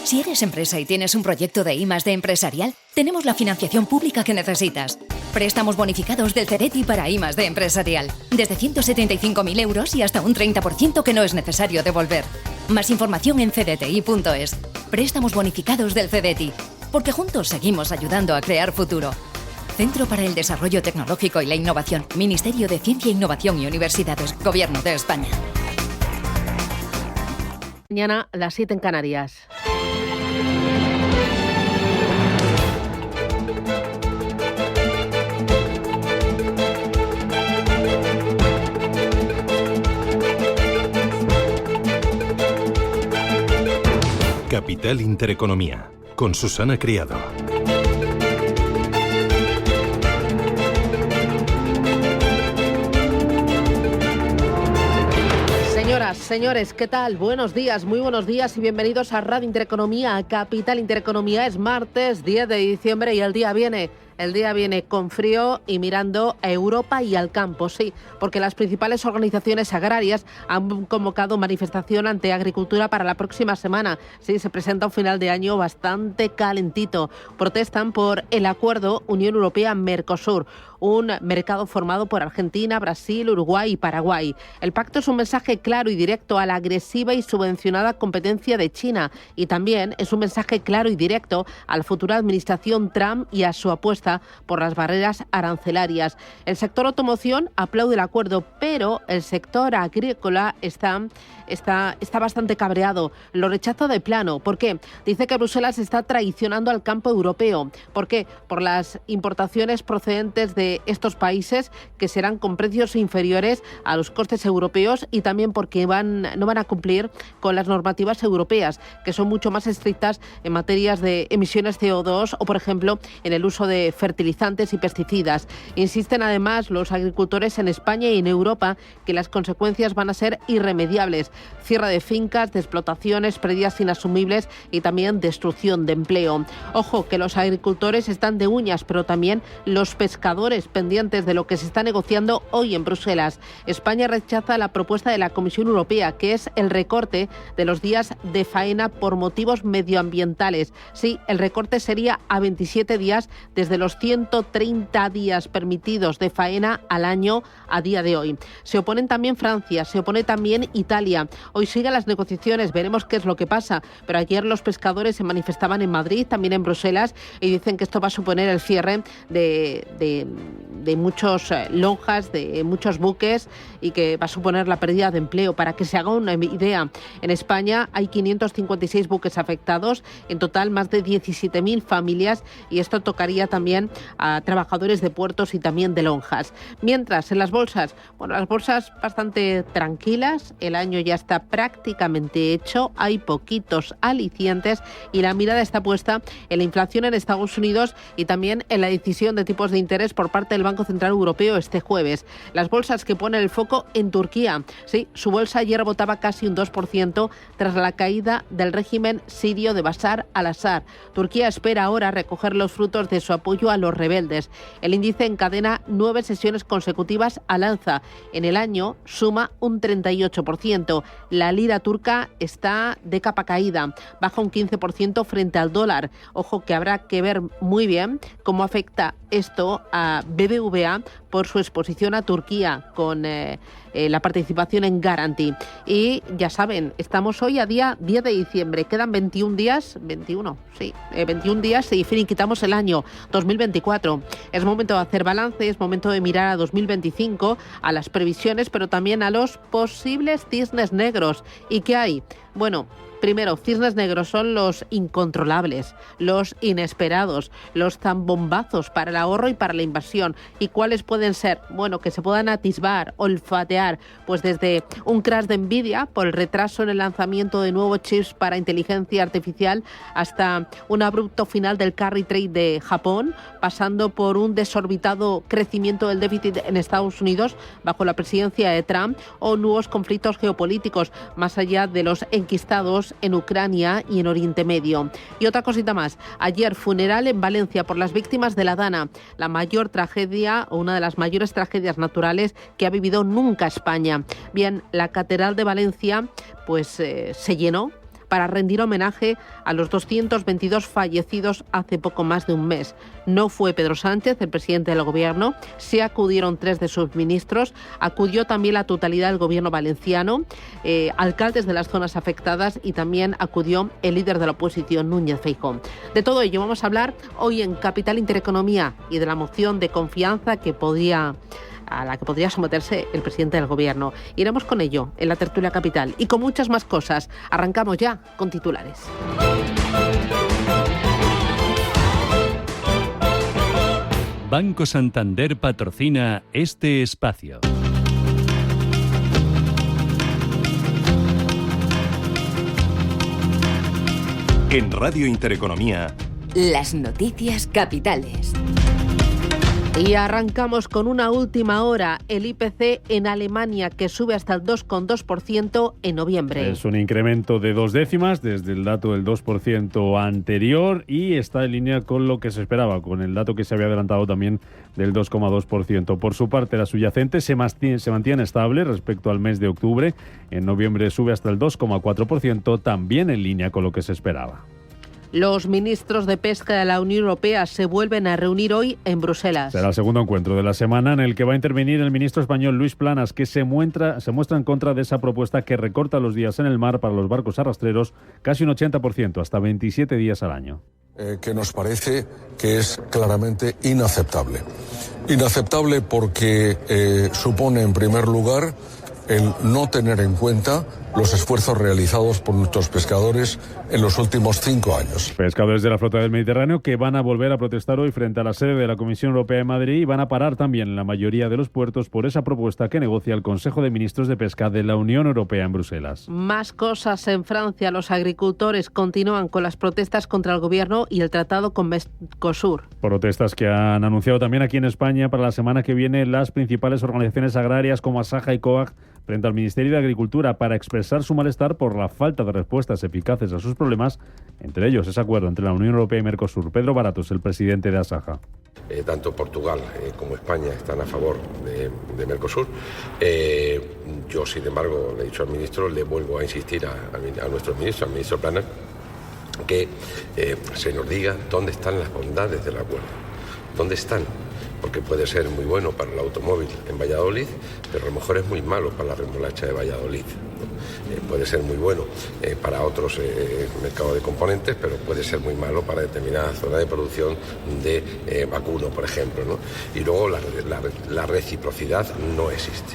Si eres empresa y tienes un proyecto de I+D empresarial, tenemos la financiación pública que necesitas. Préstamos bonificados del CEDETI para I+D empresarial. Desde 175.000 euros y hasta un 30% que no es necesario devolver. Más información en cdti.es. Préstamos bonificados del CEDETI. Porque juntos seguimos ayudando a crear futuro. Centro para el Desarrollo Tecnológico y la Innovación. Ministerio de Ciencia, Innovación y Universidades. Gobierno de España. Mañana a las 7 en Canarias. Capital Intereconomía, con Susana Criado. Señoras, señores, ¿qué tal? Buenos días, muy buenos días y bienvenidos a Radio Intereconomía, a Capital Intereconomía. Es martes 10 de diciembre y el día viene con frío y mirando a Europa y al campo, sí, porque las principales organizaciones agrarias han convocado manifestación ante Agricultura para la próxima semana. Sí, se presenta un final de año bastante calentito. Protestan por el acuerdo Unión Europea-Mercosur, un mercado formado por Argentina, Brasil, Uruguay y Paraguay. El pacto es un mensaje claro y directo a la agresiva y subvencionada competencia de China y también es un mensaje claro y directo a la futura administración Trump y a su apuesta por las barreras arancelarias. El sector automoción aplaude el acuerdo, pero el sector agrícola está bastante cabreado. Lo rechaza de plano. ¿Por qué? Dice que Bruselas está traicionando al campo europeo. ¿Por qué? Por las importaciones procedentes de estos países que serán con precios inferiores a los costes europeos y también porque no van a cumplir con las normativas europeas, que son mucho más estrictas en materias de emisiones CO2 o, por ejemplo, en el uso de fertilizantes y pesticidas. Insisten además los agricultores en España y en Europa que las consecuencias van a ser irremediables. Cierre de fincas, de explotaciones, pérdidas inasumibles y también destrucción de empleo. Ojo, que los agricultores están de uñas, pero también los pescadores pendientes de lo que se está negociando hoy en Bruselas. España rechaza la propuesta de la Comisión Europea, que es el recorte de los días de faena por motivos medioambientales. Sí, el recorte sería a 27 días desde los 130 días permitidos de faena al año a día de hoy. Se oponen también Francia, se opone también Italia. Hoy siguen las negociaciones, veremos qué es lo que pasa, pero ayer los pescadores se manifestaban en Madrid, también en Bruselas, y dicen que esto va a suponer el cierre de muchos lonjas, de muchos buques, y que va a suponer la pérdida de empleo. Para que se haga una idea, en España hay 556 buques afectados, en total más de 17.000 familias, y esto tocaría también a trabajadores de puertos y también de lonjas. Mientras, en las bolsas, las bolsas bastante tranquilas, el año ya está prácticamente hecho, hay poquitos alicientes y la mirada está puesta en la inflación en Estados Unidos y también en la decisión de tipos de interés por parte del Banco Central Europeo este jueves. Las bolsas que ponen el foco en Turquía. Sí, su bolsa ayer botaba casi un 2% tras la caída del régimen sirio de Bashar al-Assad. Turquía espera ahora recoger los frutos de su apoyo a los rebeldes. El índice encadena 9 sesiones consecutivas al alza. En el año suma un 38%. La lira turca está de capa caída, baja un 15% frente al dólar. Ojo que habrá que ver muy bien cómo afecta esto a BBVA por su exposición a Turquía con la participación en Garanti. Y ya saben, estamos hoy a día 10 de diciembre, quedan 21 días y finiquitamos el año 2024. Es momento de hacer balance, es momento de mirar a 2025, a las previsiones, pero también a los posibles cisnes negros. ¿Y qué hay? Bueno, primero, cisnes negros son los incontrolables, los inesperados, los zambombazos para el ahorro y para la inversión. ¿Y cuáles pueden ser? Bueno, que se puedan atisbar, olfatear, pues desde un crash de Nvidia por el retraso en el lanzamiento de nuevos chips para inteligencia artificial hasta un abrupto final del carry trade de Japón, pasando por un desorbitado crecimiento del déficit en Estados Unidos bajo la presidencia de Trump o nuevos conflictos geopolíticos más allá de los enquistados en Ucrania y en Oriente Medio. Y otra cosita más, ayer funeral en Valencia por las víctimas de la Dana, la mayor tragedia o una de las mayores tragedias naturales que ha vivido nunca España. Bien, la Catedral de Valencia pues se llenó para rendir homenaje a los 222 fallecidos hace poco más de un mes. No fue Pedro Sánchez, el presidente del gobierno, sí acudieron 3 de sus ministros, acudió también la totalidad del gobierno valenciano, alcaldes de las zonas afectadas y también acudió el líder de la oposición, Núñez Feijóo. De todo ello vamos a hablar hoy en Capital Intereconomía y de la moción de confianza a la que podría someterse el presidente del gobierno. Iremos con ello en la tertulia Capital y con muchas más cosas. Arrancamos ya con titulares. Banco Santander patrocina este espacio. En Radio Intereconomía, las noticias capitales. Y arrancamos con una última hora. El IPC en Alemania, que sube hasta el 2,2% en noviembre. Es un incremento de 2 décimas desde el dato del 2% anterior y está en línea con lo que se esperaba, con el dato que se había adelantado también del 2,2%. Por su parte, la subyacente se mantiene estable respecto al mes de octubre. En noviembre sube hasta el 2,4%, también en línea con lo que se esperaba. Los ministros de Pesca de la Unión Europea se vuelven a reunir hoy en Bruselas. Será el segundo encuentro de la semana en el que va a intervenir el ministro español Luis Planas, que se muestra en contra de esa propuesta que recorta los días en el mar para los barcos arrastreros casi un 80%, hasta 27 días al año. Que nos parece que es claramente inaceptable. Inaceptable porque supone, en primer lugar, el no tener en cuenta los esfuerzos realizados por nuestros pescadores en los últimos 5 años. Pescadores de la flota del Mediterráneo que van a volver a protestar hoy frente a la sede de la Comisión Europea en Madrid y van a parar también en la mayoría de los puertos por esa propuesta que negocia el Consejo de Ministros de Pesca de la Unión Europea en Bruselas. Más cosas en Francia. Los agricultores continúan con las protestas contra el gobierno y el tratado con Mercosur. Protestas que han anunciado también aquí en España para la semana que viene las principales organizaciones agrarias como Asaja y COAG frente al Ministerio de Agricultura para expresar su malestar por la falta de respuestas eficaces a sus problemas, entre ellos ese acuerdo entre la Unión Europea y Mercosur. Pedro Baratos, el presidente de Asaja. Tanto Portugal como España están a favor de Mercosur. Yo, sin embargo, le he dicho al ministro, le vuelvo a insistir a nuestro ministro, al ministro Planas, que se nos diga dónde están las bondades del acuerdo. ¿Dónde están? Porque puede ser muy bueno para el automóvil en Valladolid, pero a lo mejor es muy malo para la remolacha de Valladolid. Puede ser muy bueno para otros mercados de componentes, pero puede ser muy malo para determinadas zonas de producción de vacuno, por ejemplo, ¿no? Y luego la reciprocidad no existe.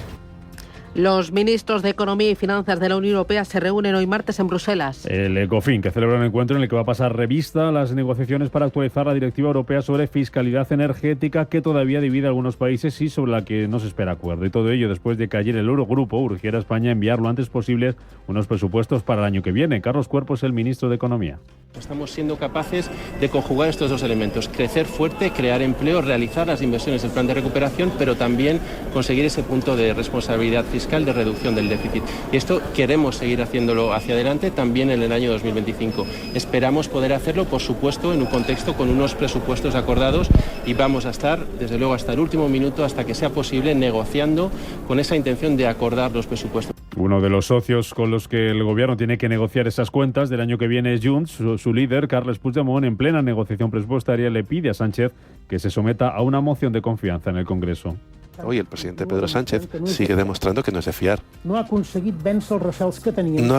Los ministros de Economía y Finanzas de la Unión Europea se reúnen hoy martes en Bruselas. El ECOFIN, que celebra un encuentro en el que va a pasar revista a las negociaciones para actualizar la Directiva Europea sobre fiscalidad energética, que todavía divide a algunos países y sobre la que no se espera acuerdo. Y todo ello después de que ayer el Eurogrupo urgiera a España a enviar lo antes posible unos presupuestos para el año que viene. Carlos Cuerpos, el ministro de Economía. Estamos siendo capaces de conjugar estos dos elementos: crecer fuerte, crear empleo, realizar las inversiones del plan de recuperación, pero también conseguir ese punto de responsabilidad fiscal, de reducción del déficit. Y esto queremos seguir haciéndolo hacia adelante también en el año 2025. Esperamos poder hacerlo, por supuesto, en un contexto con unos presupuestos acordados, y vamos a estar, desde luego, hasta el último minuto, hasta que sea posible, negociando con esa intención de acordar los presupuestos. Uno de los socios con los que el gobierno tiene que negociar esas cuentas del año que viene es Junts. Su líder, Carles Puigdemont, en plena negociación presupuestaria, le pide a Sánchez que se someta a una moción de confianza en el Congreso. Hoy el presidente Pedro Sánchez sigue demostrando que no es de fiar. No ha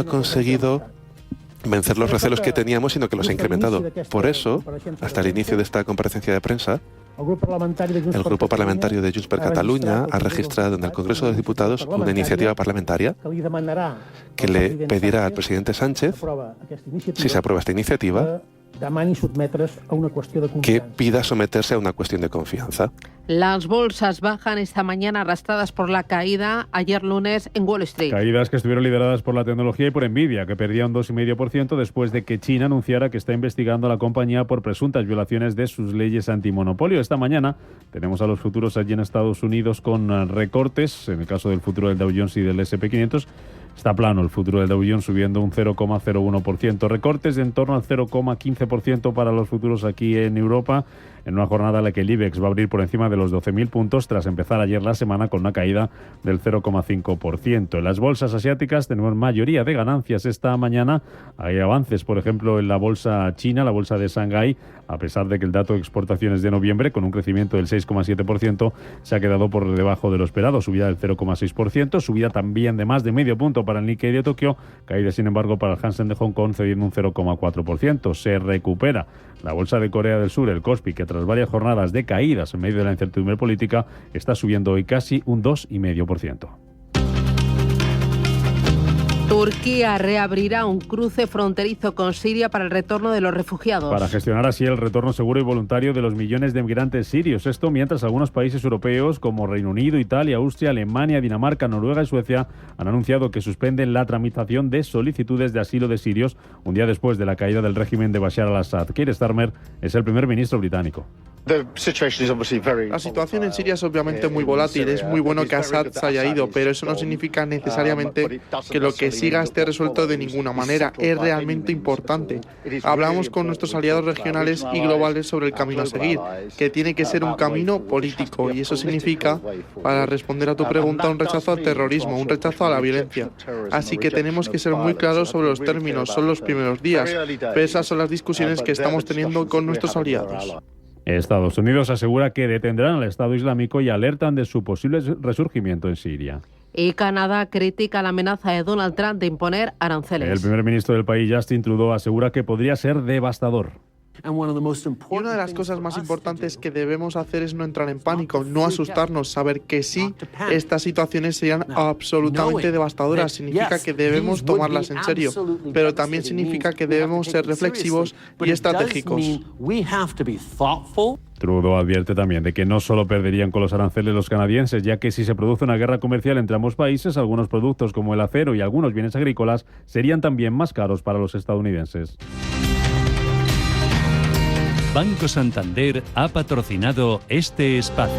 conseguido vencer los recelos que teníamos, sino que los ha incrementado. Por eso, hasta el inicio de esta comparecencia de prensa, el Grupo Parlamentario de Junts per Catalunya ha registrado en el Congreso de los Diputados una iniciativa parlamentaria que le pedirá al presidente Sánchez, si se aprueba esta iniciativa, que pida someterse a una cuestión de confianza. Las bolsas bajan esta mañana arrastradas por la caída ayer lunes en Wall Street. Caídas que estuvieron lideradas por la tecnología y por Nvidia, que perdía un 2,5% después de que China anunciara que está investigando a la compañía por presuntas violaciones de sus leyes antimonopolio. Esta mañana tenemos a los futuros allí en Estados Unidos con recortes, en el caso del futuro del Dow Jones y del S&P 500. Está plano el futuro del Dow Jones, subiendo un 0,01%. Recortes de en torno al 0,15% para los futuros aquí en Europa. en una jornada en la que el IBEX va a abrir por encima de los 12.000 puntos tras empezar ayer la semana con una caída del 0,5%. En las bolsas asiáticas tenemos mayoría de ganancias esta mañana. Hay avances, por ejemplo, en la bolsa china, la bolsa de Shanghái, a pesar de que el dato de exportaciones de noviembre, con un crecimiento del 6,7%, se ha quedado por debajo de lo esperado, subida del 0,6%, subida también de más de medio punto para el Nikkei de Tokio, caída sin embargo para el Hansen de Hong Kong, cediendo un 0,4%. Se recupera la bolsa de Corea del Sur, el Kospi, que tras varias jornadas de caídas en medio de la incertidumbre política, está subiendo hoy casi un 2,5%. Turquía reabrirá un cruce fronterizo con Siria para el retorno de los refugiados. Para gestionar así el retorno seguro y voluntario de los millones de migrantes sirios. Esto mientras algunos países europeos como Reino Unido, Italia, Austria, Alemania, Dinamarca, Noruega y Suecia han anunciado que suspenden la tramitación de solicitudes de asilo de sirios un día después de la caída del régimen de Bashar al-Assad. Keir Starmer es el primer ministro británico. La situación en Siria es obviamente muy volátil. Es muy bueno que Assad se haya ido, pero eso no significa necesariamente que lo que siga esté resuelto de ninguna manera. Es realmente importante. Hablamos con nuestros aliados regionales y globales sobre el camino a seguir, que tiene que ser un camino político, y eso significa, para responder a tu pregunta, un rechazo al terrorismo, un rechazo a la violencia. Así que tenemos que ser muy claros sobre los términos. Son los primeros días, pero esas son las discusiones que estamos teniendo con nuestros aliados. Estados Unidos asegura que detendrán al Estado Islámico y alertan de su posible resurgimiento en Siria. Y Canadá critica la amenaza de Donald Trump de imponer aranceles. El primer ministro del país, Justin Trudeau, asegura que podría ser devastador. Y una de las cosas más importantes que debemos hacer es no entrar en pánico, no asustarnos, saber que sí, estas situaciones serían absolutamente devastadoras. Significa que debemos tomarlas en serio, pero también significa que debemos ser reflexivos y estratégicos. Trudeau advierte también de que no solo perderían con los aranceles los canadienses, ya que si se produce una guerra comercial entre ambos países, algunos productos como el acero y algunos bienes agrícolas serían también más caros para los estadounidenses. Banco Santander ha patrocinado este espacio.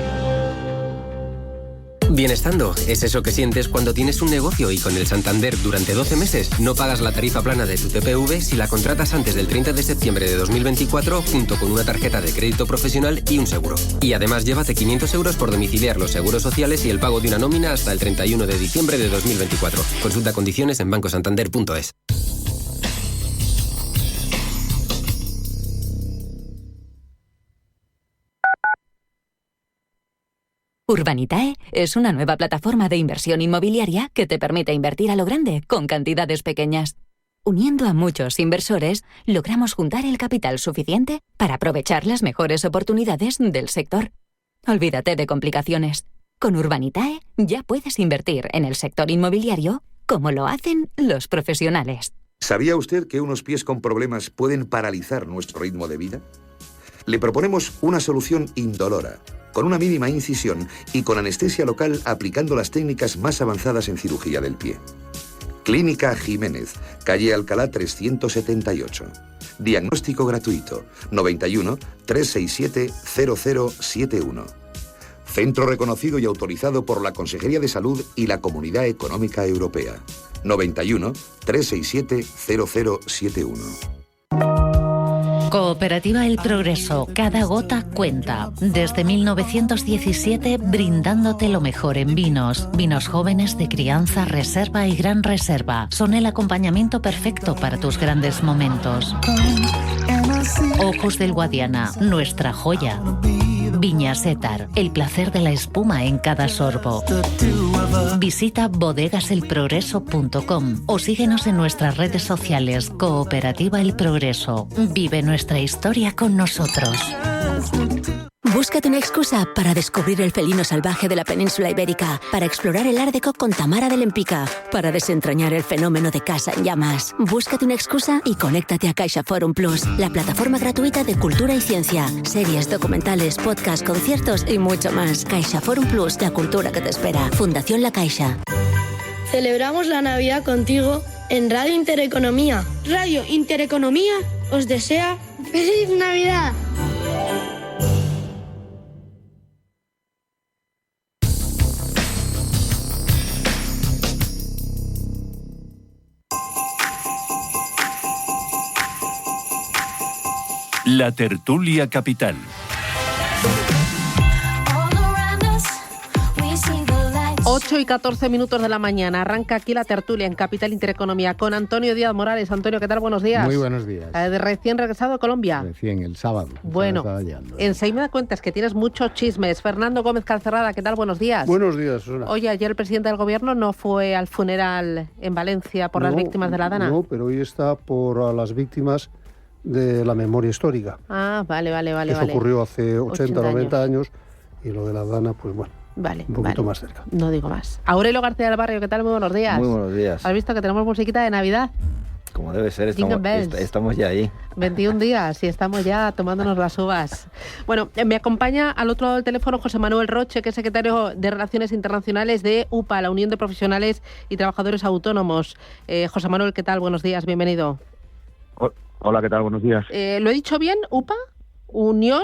Bienestando es eso que sientes cuando tienes un negocio y con el Santander durante 12 meses no pagas la tarifa plana de tu TPV si la contratas antes del 30 de septiembre de 2024 junto con una tarjeta de crédito profesional y un seguro. Y además llévate 500 euros por domiciliar los seguros sociales y el pago de una nómina hasta el 31 de diciembre de 2024. Consulta condiciones en bancosantander.es. Urbanitae es una nueva plataforma de inversión inmobiliaria que te permite invertir a lo grande con cantidades pequeñas. Uniendo a muchos inversores, logramos juntar el capital suficiente para aprovechar las mejores oportunidades del sector. Olvídate de complicaciones. Con Urbanitae ya puedes invertir en el sector inmobiliario como lo hacen los profesionales. ¿Sabía usted que unos pies con problemas pueden paralizar nuestro ritmo de vida? Le proponemos una solución indolora, con una mínima incisión y con anestesia local aplicando las técnicas más avanzadas en cirugía del pie. Clínica Jiménez, calle Alcalá 378. Diagnóstico gratuito, 91 367 0071. Centro reconocido y autorizado por la Consejería de Salud y la Comunidad Económica Europea. 91 367 0071. Cooperativa El Progreso, cada gota cuenta. Desde 1917 brindándote lo mejor en vinos. Vinos jóvenes de crianza, reserva y gran reserva. Son el acompañamiento perfecto para tus grandes momentos. Ojos del Guadiana, nuestra joya. Viñas Étar, el placer de la espuma en cada sorbo. Visita bodegaselprogreso.com o síguenos en nuestras redes sociales. Cooperativa El Progreso. Vive nuestra historia con nosotros. Búscate una excusa para descubrir el felino salvaje de la península ibérica, para explorar el Ártico con Tamara de Lempicka, para desentrañar el fenómeno de Casa en Llamas. Búscate una excusa y conéctate a CaixaForum Plus, la plataforma gratuita de cultura y ciencia, series, documentales, podcasts, conciertos y mucho más. CaixaForum Plus, la cultura que te espera. Fundación La Caixa. Celebramos la Navidad contigo en Radio Intereconomía. Radio Intereconomía os desea ¡Feliz Navidad! La tertulia capital. 8:14 de la mañana. Arranca aquí la tertulia en Capital Intereconomía con Antonio Díaz Morales. Antonio, ¿qué tal? Buenos días. Muy buenos días. Recién regresado a Colombia. Recién, el sábado. Bueno, enseguida me cuentas que tienes muchos chismes. Fernando Gómez Calcerrada, ¿qué tal? Buenos días. Buenos días, Susana. Oye, ayer el presidente del gobierno no fue al funeral en Valencia por las víctimas de la Dana. No, pero hoy está por las víctimas de la memoria histórica. Ah, vale. Eso ocurrió hace 80, 90 años y lo de la Dana, pues bueno. Vale, un poquito más cerca. No digo más. Aurelio García del Barrio, ¿qué tal? Muy buenos días. Muy buenos días. ¿Has visto que tenemos musiquita de Navidad? Como debe ser, estamos ya ahí. 21 días y estamos ya tomándonos las uvas. Bueno, me acompaña al otro lado del teléfono José Manuel Roche, que es secretario de Relaciones Internacionales de UPA, la Unión de Profesionales y Trabajadores Autónomos. José Manuel, ¿qué tal? Buenos días, bienvenido. Hola, ¿qué tal? Buenos días. ¿Lo he dicho bien? ¿UPA? ¿Unión?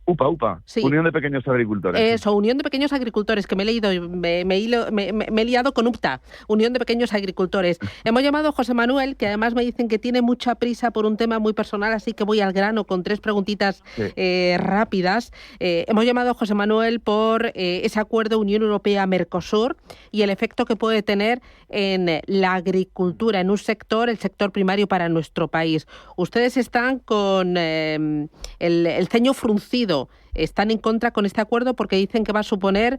UPA, sí. Unión de Pequeños Agricultores. Eso, Unión de Pequeños Agricultores, que me he leído, me he liado con UPTA, Unión de Pequeños Agricultores. Hemos llamado a José Manuel, que además me dicen que tiene mucha prisa por un tema muy personal, así que voy al grano con 3 preguntitas rápidas. Hemos llamado a José Manuel por ese acuerdo Unión Europea-Mercosur y el efecto que puede tener en la agricultura, en un sector, el sector primario para nuestro país. Ustedes están con el ceño fruncido. Están en contra con este acuerdo porque dicen que va a suponer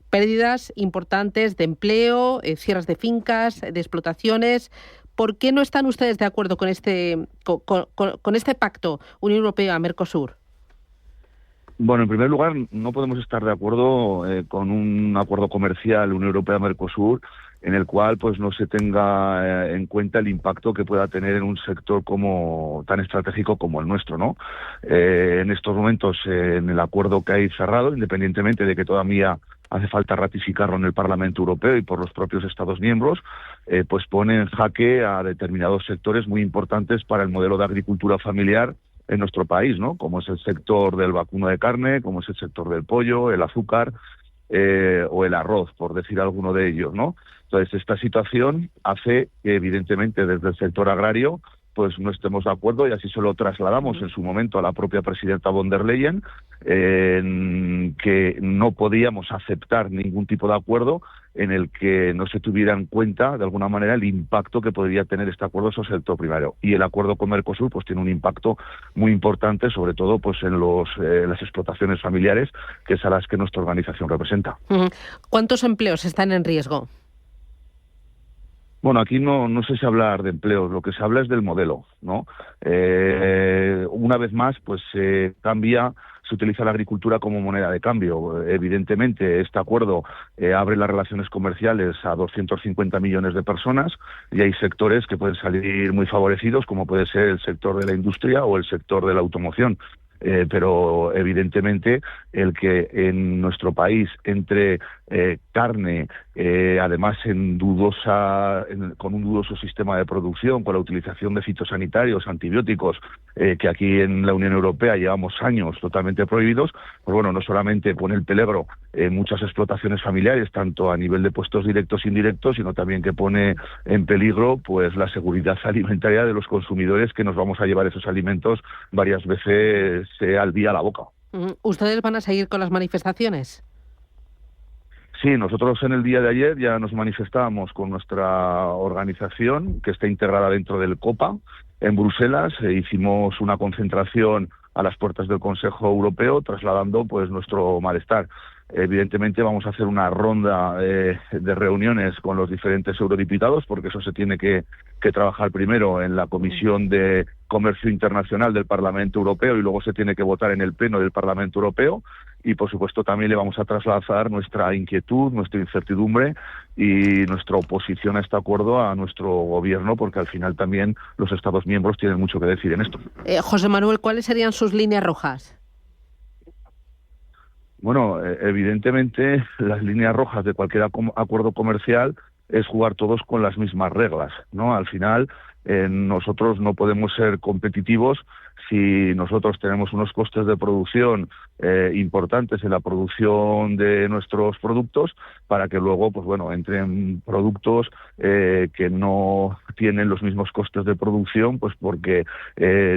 pérdidas importantes de empleo, cierres de fincas, de explotaciones. ¿Por qué no están ustedes de acuerdo con este pacto Unión Europea-Mercosur? Bueno, en primer lugar, no podemos estar de acuerdo con un acuerdo comercial Unión Europea-Mercosur en el cual pues no se tenga en cuenta el impacto que pueda tener en un sector tan estratégico como el nuestro, ¿no? En estos momentos, en el acuerdo que hay cerrado, independientemente de que todavía hace falta ratificarlo en el Parlamento Europeo y por los propios Estados miembros, pues pone en jaque a determinados sectores muy importantes para el modelo de agricultura familiar en nuestro país, ¿no? Como es el sector del vacuno de carne, como es el sector del pollo, el azúcar o el arroz, por decir alguno de ellos, ¿no? Entonces, esta situación hace que, evidentemente, desde el sector agrario, pues no estemos de acuerdo, y así se lo trasladamos en su momento a la propia presidenta von der Leyen, que no podíamos aceptar ningún tipo de acuerdo en el que no se tuviera en cuenta, de alguna manera, el impacto que podría tener este acuerdo sobre el sector primario. Y el acuerdo con Mercosur pues tiene un impacto muy importante, sobre todo pues en las explotaciones familiares, que es a las que nuestra organización representa. ¿Cuántos empleos están en riesgo? Bueno, aquí no sé si hablar de empleos, lo que se habla es del modelo, ¿no? Una vez más, pues se utiliza la agricultura como moneda de cambio. Evidentemente, este acuerdo abre las relaciones comerciales a 250 millones de personas y hay sectores que pueden salir muy favorecidos, como puede ser el sector de la industria o el sector de la automoción. Pero evidentemente el que en nuestro país entre carne, además con un dudoso sistema de producción, con la utilización de fitosanitarios, antibióticos, que aquí en la Unión Europea llevamos años totalmente prohibidos, pues bueno, no solamente pone en peligro muchas explotaciones familiares, tanto a nivel de puestos directos e indirectos, sino también que pone en peligro pues la seguridad alimentaria de los consumidores, que nos vamos a llevar esos alimentos varias veces al día a la boca. ¿Ustedes van a seguir con las manifestaciones? Sí, nosotros en el día de ayer ya nos manifestábamos con nuestra organización, que está integrada dentro del COPA, en Bruselas. Hicimos una concentración a las puertas del Consejo Europeo, trasladando pues nuestro malestar. Evidentemente vamos a hacer una ronda de reuniones con los diferentes eurodiputados, porque eso se tiene que trabajar primero en la Comisión de Comercio Internacional del Parlamento Europeo y luego se tiene que votar en el Pleno del Parlamento Europeo. Y, por supuesto, también le vamos a trasladar nuestra inquietud, nuestra incertidumbre y nuestra oposición a este acuerdo a nuestro gobierno, porque al final también los Estados miembros tienen mucho que decir en esto. José Manuel, ¿cuáles serían sus líneas rojas? Bueno, evidentemente las líneas rojas de cualquier acuerdo comercial es jugar todos con las mismas reglas, ¿no? Al final nosotros no podemos ser competitivos si nosotros tenemos unos costes de producción importantes en la producción de nuestros productos, para que luego pues bueno entren productos que no tienen los mismos costes de producción, pues porque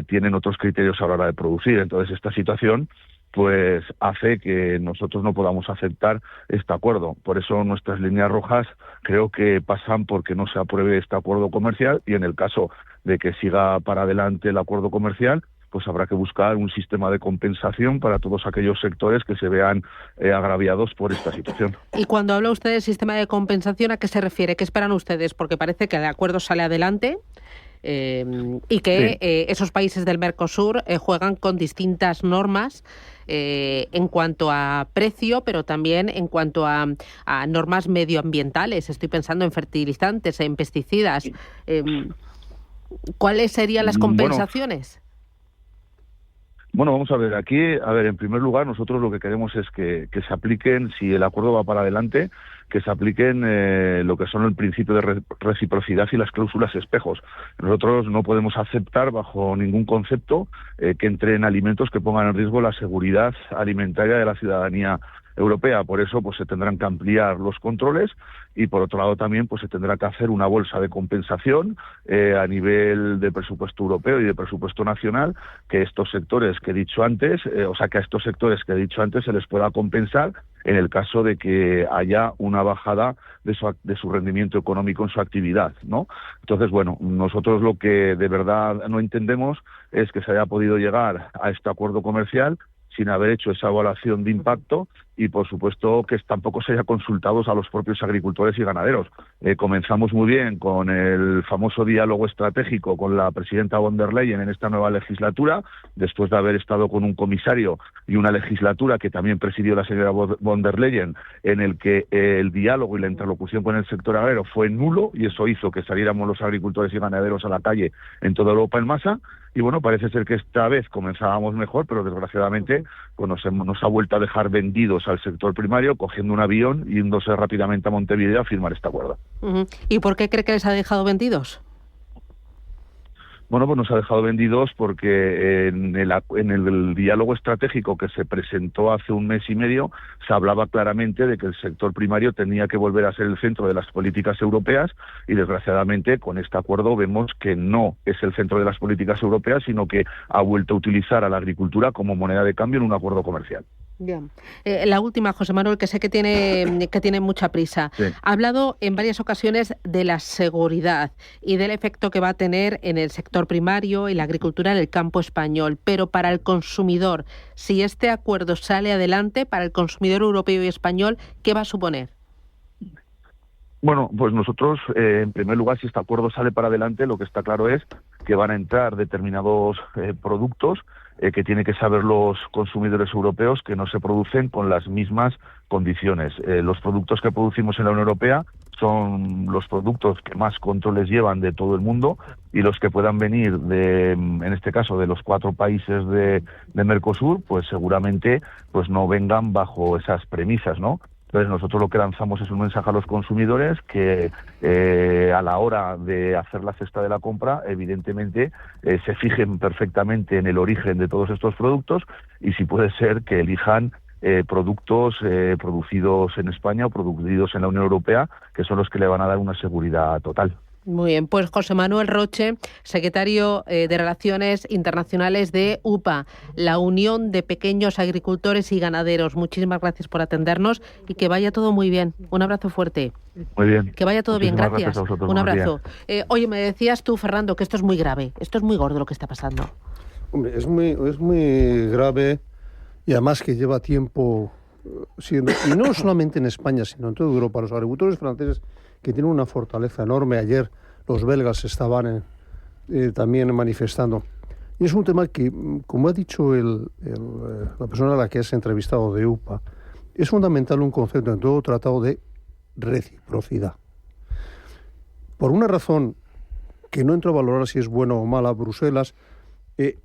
tienen otros criterios a la hora de producir. Entonces esta situación pues hace que nosotros no podamos aceptar este acuerdo. Por eso nuestras líneas rojas creo que pasan porque no se apruebe este acuerdo comercial, y en el caso de que siga para adelante el acuerdo comercial, pues habrá que buscar un sistema de compensación para todos aquellos sectores que se vean agraviados por esta situación. Y cuando habla usted del sistema de compensación, ¿a qué se refiere? ¿Qué esperan ustedes? Porque parece que el acuerdo sale adelante y que esos países del Mercosur juegan con distintas normas en cuanto a precio, pero también en cuanto a normas medioambientales. Estoy pensando en fertilizantes, en pesticidas. ¿Cuáles serían las compensaciones? Bueno, vamos a ver, aquí, en primer lugar, nosotros lo que queremos es que se apliquen, si el acuerdo va para adelante, que se apliquen lo que son el principio de reciprocidad y las cláusulas espejos. Nosotros no podemos aceptar bajo ningún concepto que entren alimentos que pongan en riesgo la seguridad alimentaria de la ciudadanía europea. Por eso pues se tendrán que ampliar los controles, y por otro lado también pues se tendrá que hacer una bolsa de compensación a nivel de presupuesto europeo y de presupuesto nacional, que estos sectores que he dicho antes, que a estos sectores que he dicho antes se les pueda compensar en el caso de que haya una bajada de su rendimiento económico en su actividad, ¿no? Entonces, bueno, nosotros lo que de verdad no entendemos es que se haya podido llegar a este acuerdo comercial sin haber hecho esa evaluación de impacto, y por supuesto que tampoco se haya consultado a los propios agricultores y ganaderos. Comenzamos muy bien con el famoso diálogo estratégico con la presidenta von der Leyen en esta nueva legislatura, después de haber estado con un comisario y una legislatura que también presidió la señora von der Leyen, en el que el diálogo y la interlocución con el sector agrario fue nulo, y eso hizo que saliéramos los agricultores y ganaderos a la calle en toda Europa en masa. Y bueno, parece ser que esta vez comenzábamos mejor, pero desgraciadamente pues nos ha vuelto a dejar vendidos al sector primario, cogiendo un avión y yéndose rápidamente a Montevideo a firmar este acuerdo. ¿Y por qué cree que les ha dejado vendidos? Bueno, pues nos ha dejado vendidos porque en el diálogo estratégico que se presentó hace un mes y medio se hablaba claramente de que el sector primario tenía que volver a ser el centro de las políticas europeas, y desgraciadamente con este acuerdo vemos que no es el centro de las políticas europeas, sino que ha vuelto a utilizar a la agricultura como moneda de cambio en un acuerdo comercial. Bien. La última, José Manuel, que sé que tiene mucha prisa. Sí. Ha hablado en varias ocasiones de la seguridad y del efecto que va a tener en el sector primario y la agricultura en el campo español. Pero para el consumidor, si este acuerdo sale adelante, para el consumidor europeo y español, ¿qué va a suponer? Bueno, pues nosotros, en primer lugar, si este acuerdo sale para adelante, lo que está claro es que van a entrar determinados productos que tienen que saber los consumidores europeos que no se producen con las mismas condiciones. Los productos que producimos en la Unión Europea son los productos que más controles llevan de todo el mundo, y los que puedan venir en este caso de los 4 países de Mercosur, pues seguramente pues no vengan bajo esas premisas, ¿no? Entonces nosotros lo que lanzamos es un mensaje a los consumidores que a la hora de hacer la cesta de la compra, evidentemente se fijen perfectamente en el origen de todos estos productos, y si puede ser que elijan productos producidos en España o producidos en la Unión Europea, que son los que le van a dar una seguridad total. Muy bien, pues José Manuel Roche, secretario de Relaciones Internacionales de UPA, la Unión de Pequeños Agricultores y Ganaderos. Muchísimas gracias por atendernos y que vaya todo muy bien. Un abrazo fuerte. Muy bien. Que vaya todo bien, gracias. Un abrazo. Oye, me decías tú, Fernando, que esto es muy grave, esto es muy gordo lo que está pasando. Hombre, es muy grave, y además que lleva tiempo siendo, y no solamente en España, sino en toda Europa. Los agricultores franceses, que tienen una fortaleza enorme. Ayer los belgas estaban también manifestando. Y es un tema que, como ha dicho la persona a la que has entrevistado de UPA, es fundamental un concepto en todo tratado de reciprocidad. Por una razón que no entro a valorar si es buena o mala, Bruselas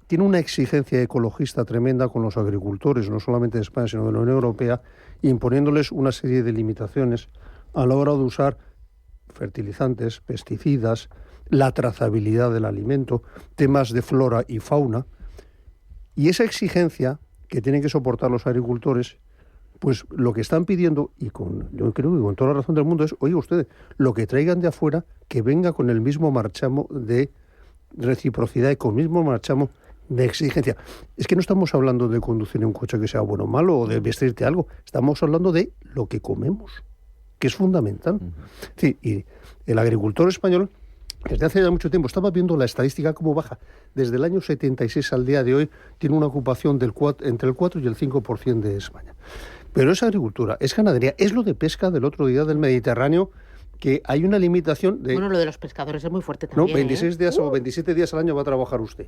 tiene una exigencia ecologista tremenda con los agricultores, no solamente de España, sino de la Unión Europea, imponiéndoles una serie de limitaciones a la hora de usar fertilizantes, pesticidas, la trazabilidad del alimento, temas de flora y fauna. Y esa exigencia que tienen que soportar los agricultores, pues lo que están pidiendo, yo creo que con toda la razón del mundo, es, oiga ustedes, lo que traigan de afuera, que venga con el mismo marchamo de reciprocidad y con el mismo marchamo de exigencia. Es que no estamos hablando de conducir un coche que sea bueno o malo o de vestirte algo. Estamos hablando de lo que comemos, que es fundamental. Sí, y el agricultor español, desde hace ya mucho tiempo, estaba viendo la estadística cómo baja. Desde el año 76 al día de hoy tiene una ocupación entre el 4 y el 5% de España. Pero es agricultura, es ganadería, es lo de pesca del otro día del Mediterráneo, que hay una limitación de... Bueno, lo de los pescadores es muy fuerte también. No, 26 días o 27 días al año va a trabajar usted.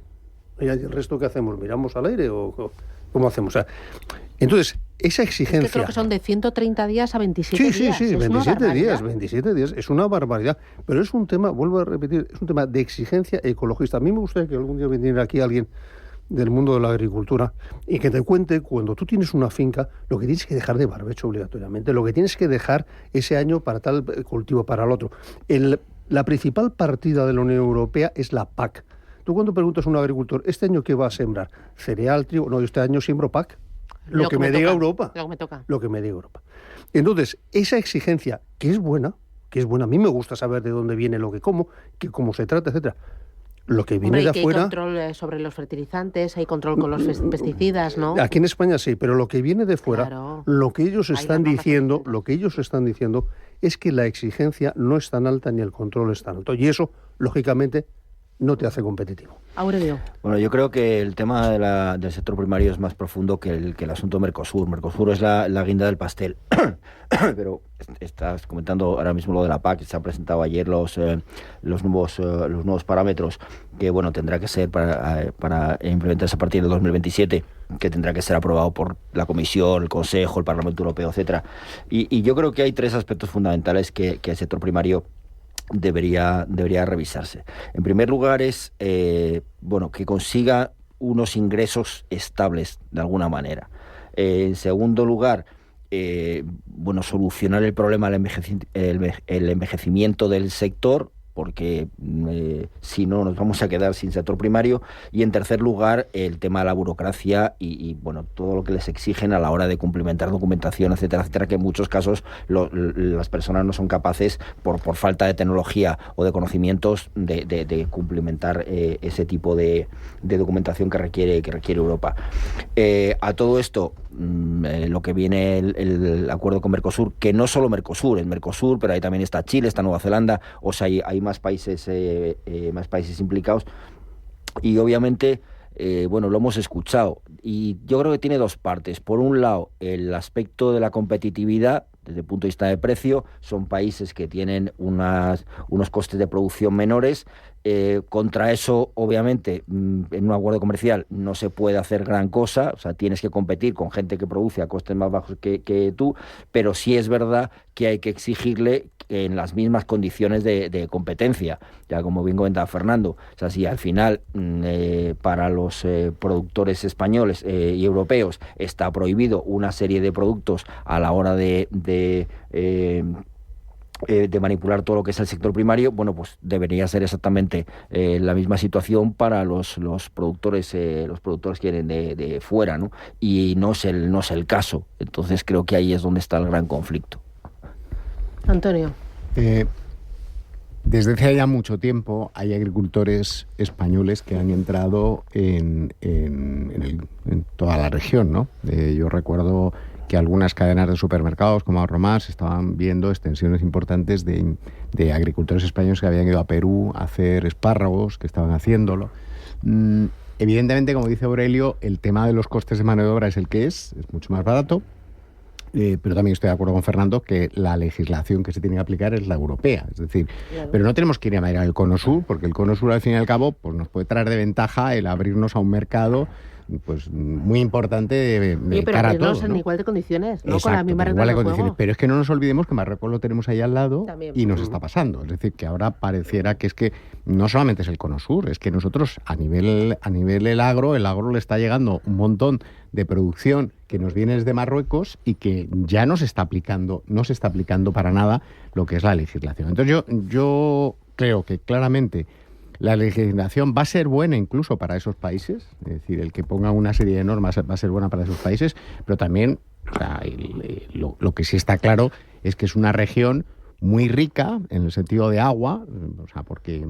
¿Y el resto qué hacemos? ¿Miramos al aire o cómo hacemos? O sea, entonces, esa exigencia... Es que creo que son de 130 días a 27 días. Sí, 27 días. Es una barbaridad. Pero es un tema, vuelvo a repetir, es un tema de exigencia ecologista. A mí me gustaría que algún día viniera aquí alguien del mundo de la agricultura y que te cuente, cuando tú tienes una finca, lo que tienes que dejar de barbecho obligatoriamente, lo que tienes que dejar ese año para tal cultivo, para el otro. La principal partida de la Unión Europea es la PAC. Tú cuando preguntas a un agricultor, ¿este año qué va a sembrar? ¿Cereal, trigo? No, este año siembro PAC. Lo que me diga Europa. Lo que me toca. Lo que me diga Europa. Entonces, esa exigencia, que es buena, a mí me gusta saber de dónde viene lo que como, que cómo se trata, etcétera. Lo que viene de afuera... Hay control sobre los fertilizantes, hay control con los pesticidas, ¿no? Aquí en España sí, pero lo que viene de fuera, claro. Lo que ellos están diciendo es que la exigencia no es tan alta ni el control es tan alto. Y eso, lógicamente, no te hace competitivo. Aurelio. Bueno, yo creo que el tema del sector primario es más profundo que el asunto Mercosur. Mercosur es la guinda del pastel. Pero estás comentando ahora mismo lo de la PAC, se han presentado ayer los nuevos parámetros que, bueno, tendrá que ser para implementarse a partir del 2027, que tendrá que ser aprobado por la Comisión, el Consejo, el Parlamento Europeo, etcétera. Y yo creo que hay tres aspectos fundamentales que el sector primario debería revisarse. En primer lugar es que consiga unos ingresos estables de alguna manera. En segundo lugar, solucionar el problema del envejecimiento del sector, porque si no nos vamos a quedar sin sector primario. Y en tercer lugar, el tema de la burocracia y todo lo que les exigen a la hora de cumplimentar documentación, etcétera, etcétera, que en muchos casos las personas no son capaces, por falta de tecnología o de conocimientos, de cumplimentar ese tipo de documentación que requiere Europa. A todo esto, lo que viene el acuerdo con Mercosur, que no solo Mercosur, es Mercosur, pero ahí también está Chile, está Nueva Zelanda, o sea, hay más países implicados, y obviamente lo hemos escuchado, y yo creo que tiene dos partes. Por un lado, el aspecto de la competitividad desde el punto de vista de precio. Son países que tienen unos costes de producción menores. Contra eso, obviamente, en un acuerdo comercial no se puede hacer gran cosa, o sea, tienes que competir con gente que produce a costes más bajos que tú, pero sí es verdad que hay que exigirle en las mismas condiciones de competencia, ya como bien comentaba Fernando. O sea, si al final para los productores españoles y europeos está prohibido una serie de productos a la hora de manipular todo lo que es el sector primario, pues debería ser exactamente la misma situación para los productores que vienen de fuera, ¿no? Y no es el caso. Entonces creo que ahí es donde está el gran conflicto. Antonio. Desde hace ya mucho tiempo hay agricultores españoles que han entrado en toda la región, ¿no? Yo recuerdo que algunas cadenas de supermercados como Ahorromás estaban viendo extensiones importantes de agricultores españoles que habían ido a Perú a hacer espárragos, que estaban haciéndolo. Evidentemente, como dice Aurelio, el tema de los costes de mano de obra es el que es mucho más barato, pero también estoy de acuerdo con Fernando que la legislación que se tiene que aplicar es la europea, es decir, claro. Pero no tenemos que ir a mirar el Cono Sur, porque el Cono Sur, al fin y al cabo, pues nos puede traer de ventaja el abrirnos a un mercado muy importante de cara a todos, ¿no? En igual de condiciones, ¿no? Exacto, con la misma regla de juego. Pero es que no nos olvidemos que Marruecos lo tenemos ahí al lado también, y nos está pasando. Es decir, que ahora pareciera que es que no solamente es el Cono Sur, es que nosotros a nivel el agro le está llegando un montón de producción que nos viene desde Marruecos y que ya no se está aplicando para nada lo que es la legislación. Entonces yo creo que claramente la legislación va a ser buena incluso para esos países, es decir, el que ponga una serie de normas va a ser buena para esos países, pero también lo que sí está claro es que es una región muy rica en el sentido de agua, o sea, porque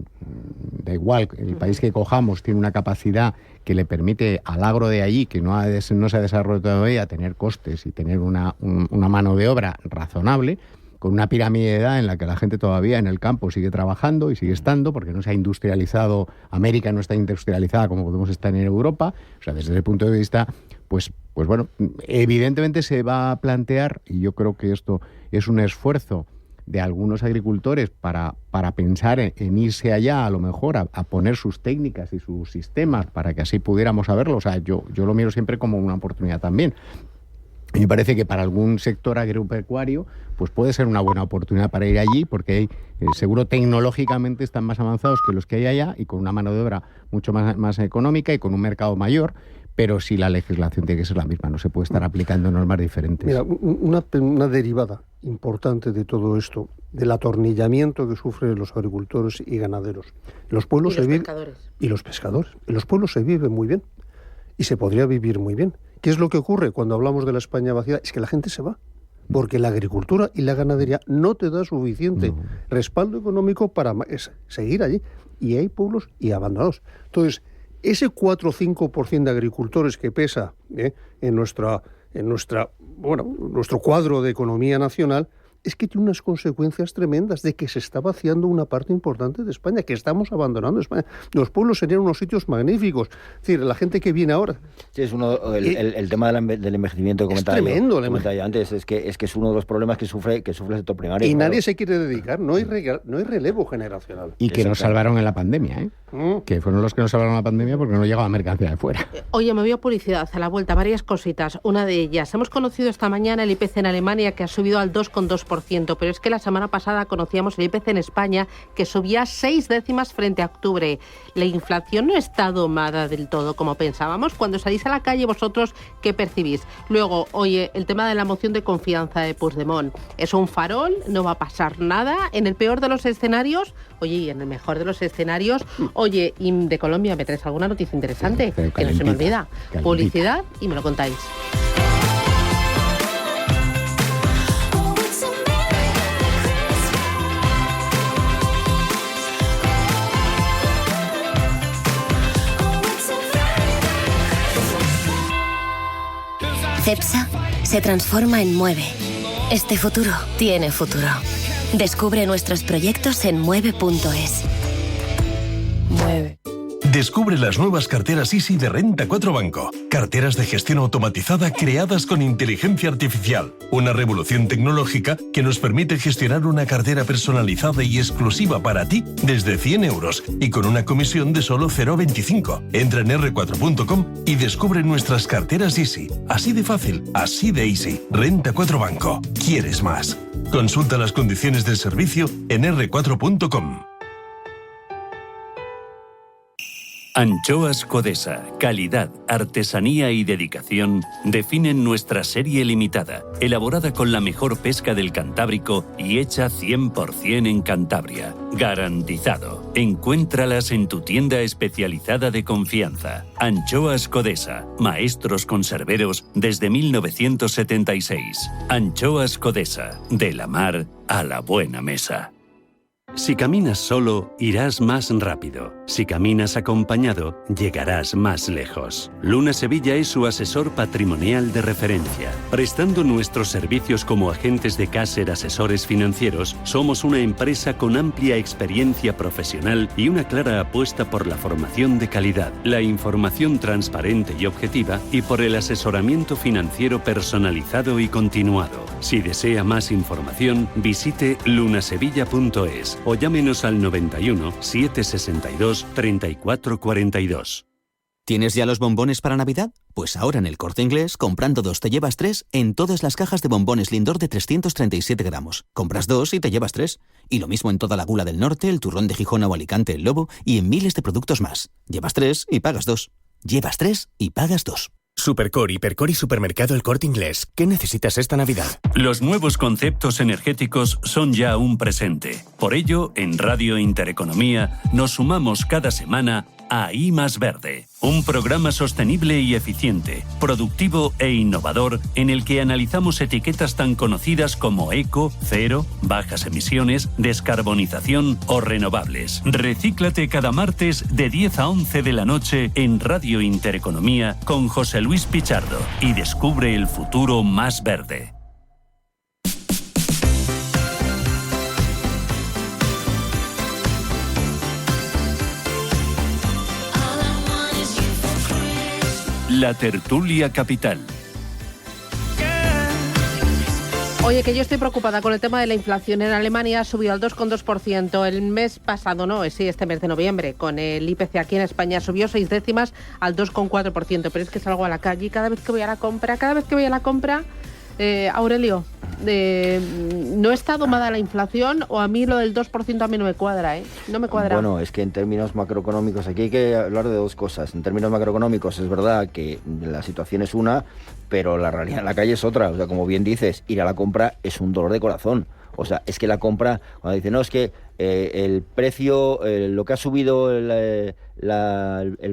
da igual, el país que cojamos tiene una capacidad que le permite al agro de allí, que no se ha desarrollado todavía, tener costes y tener una mano de obra razonable, con una pirámide de edad en la que la gente todavía en el campo sigue trabajando y sigue estando, porque no se ha industrializado, América no está industrializada como podemos estar en Europa. O sea, desde ese punto de vista, pues bueno, evidentemente se va a plantear, y yo creo que esto es un esfuerzo de algunos agricultores para pensar en irse allá, a lo mejor, a poner sus técnicas y sus sistemas para que así pudiéramos saberlo. O sea, yo lo miro siempre como una oportunidad también. Y me parece que para algún sector agropecuario pues puede ser una buena oportunidad para ir allí, porque seguro tecnológicamente están más avanzados que los que hay allá y con una mano de obra mucho más económica y con un mercado mayor, pero sí la legislación tiene que ser la misma, no se puede estar aplicando normas diferentes. Mira, una derivada importante de todo esto, del atornillamiento que sufren los agricultores y ganaderos. Los pueblos se viven, y los pescadores. En los pueblos se vive muy bien y se podría vivir muy bien. ¿Qué es lo que ocurre cuando hablamos de la España vacía? Es que la gente se va, porque la agricultura y la ganadería no te da suficiente respaldo económico para seguir allí. Y hay pueblos y abandonados. Entonces, ese 4 o 5% de agricultores que pesa en nuestro cuadro de economía nacional, es que tiene unas consecuencias tremendas de que se está vaciando una parte importante de España, que estamos abandonando España. Los pueblos serían unos sitios magníficos. Es decir, la gente que viene ahora... Sí, es el tema del envejecimiento que comentaba yo antes, es que es uno de los problemas que sufre el sector primario. Y nadie se quiere dedicar, no hay relevo generacional. Y que nos salvaron en la pandemia, que fueron los que nos salvaron en la pandemia porque no llegaba mercancía de fuera. Oye, me voy a publicidad, a la vuelta, varias cositas. Una de ellas, hemos conocido esta mañana el IPC en Alemania, que ha subido al 2,2%, pero es que la semana pasada conocíamos el IPC en España, que subía 6 décimas frente a octubre. La inflación no está domada del todo como pensábamos. Cuando salís a la calle, vosotros, ¿qué percibís? Luego, oye, el tema de la moción de confianza de Puigdemont, ¿es un farol? ¿No va a pasar nada? ¿En el peor de los escenarios? Oye, y en el mejor de los escenarios, oye, y de Colombia, ¿me traes alguna noticia interesante? Que no se me olvida. Calentita. Publicidad y me lo contáis. CEPSA se transforma en Mueve. Este futuro tiene futuro. Descubre nuestros proyectos en mueve.es. Mueve. Descubre las nuevas carteras Easy de Renta 4 Banco. Carteras de gestión automatizada creadas con inteligencia artificial. Una revolución tecnológica que nos permite gestionar una cartera personalizada y exclusiva para ti desde 100 euros y con una comisión de solo 0,25. Entra en r4.com y descubre nuestras carteras Easy. Así de fácil, así de easy. Renta 4 Banco. ¿Quieres más? Consulta las condiciones del servicio en r4.com. Anchoas Codesa, calidad, artesanía y dedicación definen nuestra serie limitada, elaborada con la mejor pesca del Cantábrico y hecha 100% en Cantabria. Garantizado. Encuéntralas en tu tienda especializada de confianza. Anchoas Codesa, maestros conserveros desde 1976. Anchoas Codesa, de la mar a la buena mesa. Si caminas solo, irás más rápido. Si caminas acompañado, llegarás más lejos. Luna Sevilla es su asesor patrimonial de referencia. Prestando nuestros servicios como agentes de Caser Asesores Financieros, somos una empresa con amplia experiencia profesional y una clara apuesta por la formación de calidad, la información transparente y objetiva y por el asesoramiento financiero personalizado y continuado. Si desea más información, visite lunasevilla.es o llámenos al 91 762 3442. ¿Tienes ya los bombones para Navidad? Pues ahora en El Corte Inglés, comprando 2 te llevas 3 en todas las cajas de bombones Lindor de 337 gramos. Compras 2 y te llevas 3. Y lo mismo en toda la Gula del Norte, el turrón de Gijón o Alicante, el Lobo y en miles de productos más. Llevas 3 y pagas 2. Llevas 3 y pagas 2. Supercor, Hipercor y Supermercado El Corte Inglés. ¿Qué necesitas esta Navidad? Los nuevos conceptos energéticos son ya un presente. Por ello, en Radio Intereconomía nos sumamos cada semana a I+Verde, un programa sostenible y eficiente, productivo e innovador en el que analizamos etiquetas tan conocidas como eco, cero, bajas emisiones, descarbonización o renovables. Recíclate cada martes de 10 a 11 de la noche en Radio Intereconomía con José Luis Pichardo y descubre el futuro más verde. La tertulia capital. Oye, que yo estoy preocupada con el tema de la inflación. En Alemania ha subido al 2,2% el mes pasado, este mes de noviembre. Con el IPC aquí en España subió 6 décimas al 2,4%. Pero es que salgo a la calle y cada vez que voy a la compra, Aurelio, ¿no está domada la inflación o a mí lo del 2% a mí no me cuadra? No me cuadra. Bueno, es que en términos macroeconómicos, aquí hay que hablar de dos cosas. En términos macroeconómicos es verdad que la situación es una, pero la realidad en la calle es otra. O sea, como bien dices, ir a la compra es un dolor de corazón. O sea, es que la compra, cuando dicen, no, es que el precio, lo que ha subido el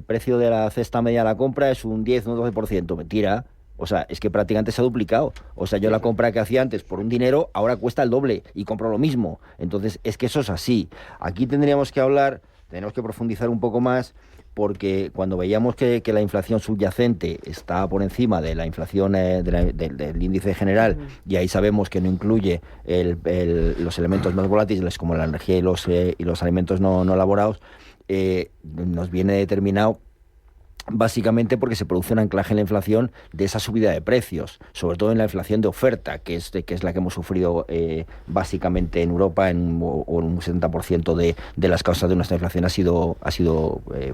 precio de la cesta media de la compra es un 10 o un 12%. Mentira. O sea, es que prácticamente se ha duplicado. O sea, yo la compra que hacía antes por un dinero, ahora cuesta el doble y compro lo mismo. Entonces, es que eso es así. Aquí tenemos que profundizar un poco más, porque cuando veíamos que la inflación subyacente está por encima de la inflación del índice general, y ahí sabemos que no incluye los elementos más volátiles como la energía y los alimentos no elaborados, nos viene determinado básicamente porque se produce un anclaje en la inflación de esa subida de precios, sobre todo en la inflación de oferta, que es la que hemos sufrido básicamente en Europa, en un 70% de las causas de nuestra inflación ha sido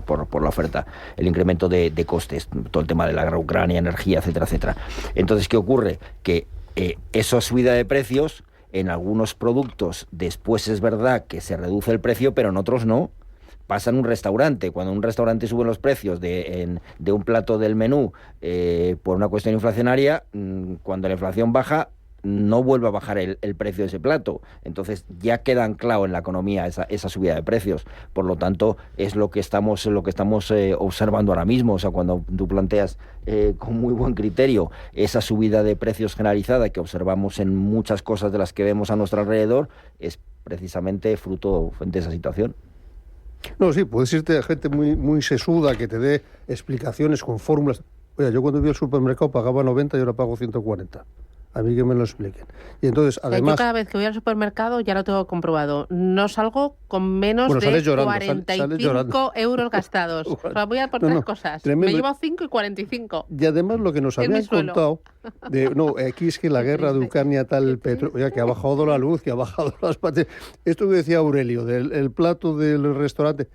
por la oferta, el incremento de costes, todo el tema de la guerra Ucrania, energía, etcétera, etcétera. Entonces, ¿qué ocurre? Que esa subida de precios en algunos productos después es verdad que se reduce el precio, pero en otros no. Pasa en un restaurante. Cuando en un restaurante suben los precios de un plato del menú por una cuestión inflacionaria, cuando la inflación baja, no vuelve a bajar el precio de ese plato. Entonces ya queda anclado en la economía esa subida de precios. Por lo tanto, es lo que estamos observando ahora mismo. O sea, cuando tú planteas con muy buen criterio esa subida de precios generalizada que observamos en muchas cosas de las que vemos a nuestro alrededor, es precisamente fruto de esa situación. No, sí, puedes irte a gente muy, muy sesuda que te dé explicaciones con fórmulas. Oye, yo cuando voy al supermercado pagaba 90 y ahora pago 140. A mí que me lo expliquen. Y entonces, además... Yo cada vez que voy al supermercado, ya lo tengo comprobado, no salgo con menos de 45 euros gastados. O sea, voy a por tres cosas. Tremendo. Me llevo 5 y 45. Y además lo que nos habían contado... aquí es que la guerra de Ucrania tal, el petróleo, que ha bajado la luz, que ha bajado las patas. Esto que decía Aurelio, del plato del restaurante...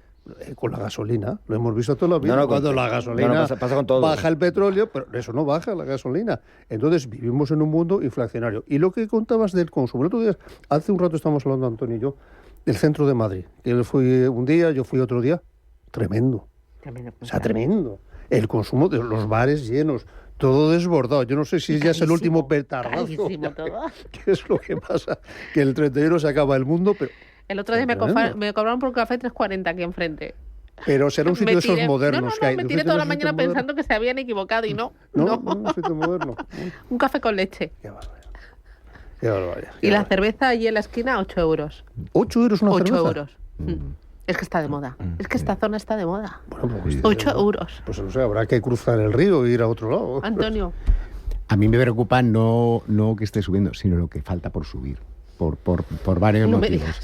con la gasolina, lo hemos visto toda la vida. Cuando la gasolina pasa con todo. Baja el petróleo, pero eso no baja la gasolina. Entonces vivimos en un mundo inflacionario. Y lo que contabas del consumo, el otro día, hace un rato estábamos hablando Antonio y yo del centro de Madrid. Él fui un día, yo fui otro día. Tremendo. O sea, tremendo. El consumo de los bares llenos, todo desbordado. Yo no sé si ya es el último petardazo. ¿Qué es lo que pasa? Que el 31 se acaba el mundo, pero... El otro día me cobraron por un café 3,40 aquí enfrente. Pero será un sitio de esos modernos que hay. Me tiré toda la mañana pensando que se habían equivocado y no. No, un sitio moderno. Un café con leche. Qué barbaridad. Y la cerveza allí en la esquina, 8 euros. ¿8 euros una cerveza? 8 euros. Es que está de moda. Es que esta zona está de moda. Bueno, pues, 8 euros. Pues no sé, habrá que cruzar el río e ir a otro lado. Antonio. A mí me preocupa no que esté subiendo, sino lo que falta por subir. Por varios motivos.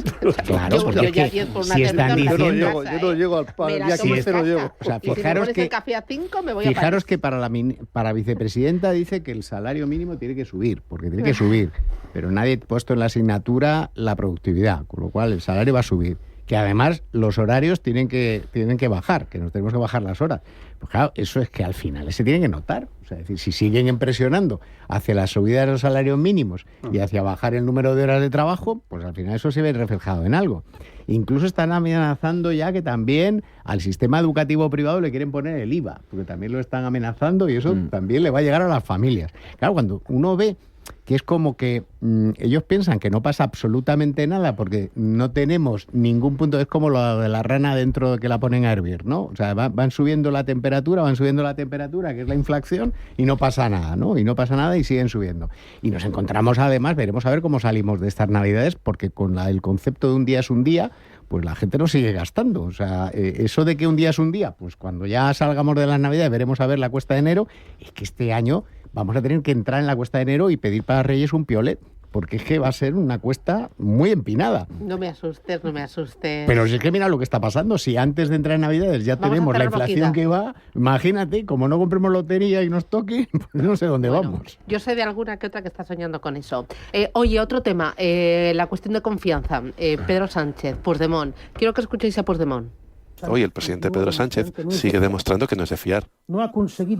Claro, porque si están diciendo... Yo no llego al par, ya 15 no llego. O sea, fijaros que el café a 5 me voy fijaros que para vicepresidenta dice que el salario mínimo tiene que subir, porque tiene que subir, pero nadie ha puesto en la asignatura la productividad, con lo cual el salario va a subir. Que además los horarios tienen que bajar, que nos tenemos que bajar las horas. Pues claro, eso es que al final se tiene que notar. O sea, es decir, si siguen presionando hacia la subida de los salarios mínimos y hacia bajar el número de horas de trabajo, pues al final eso se ve reflejado en algo. Incluso están amenazando ya que también al sistema educativo privado le quieren poner el IVA, porque también lo están amenazando y eso también le va a llegar a las familias. Claro, cuando uno ve que es como que ellos piensan que no pasa absolutamente nada porque no tenemos ningún punto, es como lo de la rana dentro de que la ponen a hervir, ¿no? O sea, van subiendo la temperatura, que es la inflación, y no pasa nada, ¿no? Y no pasa nada y siguen subiendo. Y nos encontramos además, veremos a ver cómo salimos de estas Navidades, porque con el concepto de un día es un día, pues la gente no sigue gastando. O sea, eso de que un día es un día, pues cuando ya salgamos de las Navidades veremos a ver la cuesta de enero. Es que este año vamos a tener que entrar en la cuesta de enero y pedir para Reyes un piolet, porque es que va a ser una cuesta muy empinada. No me asustes. Pero si es que mira lo que está pasando, si antes de entrar en Navidades ya tenemos la inflación que va, imagínate, como no compremos lotería y nos toque, pues no sé dónde vamos. Yo sé de alguna que otra que está soñando con eso. Oye, otro tema, la cuestión de confianza. Pedro Sánchez, Puigdemont. Quiero que escuchéis a Puigdemont. Hoy el presidente Pedro Sánchez sigue demostrando que no es de fiar. No ha conseguido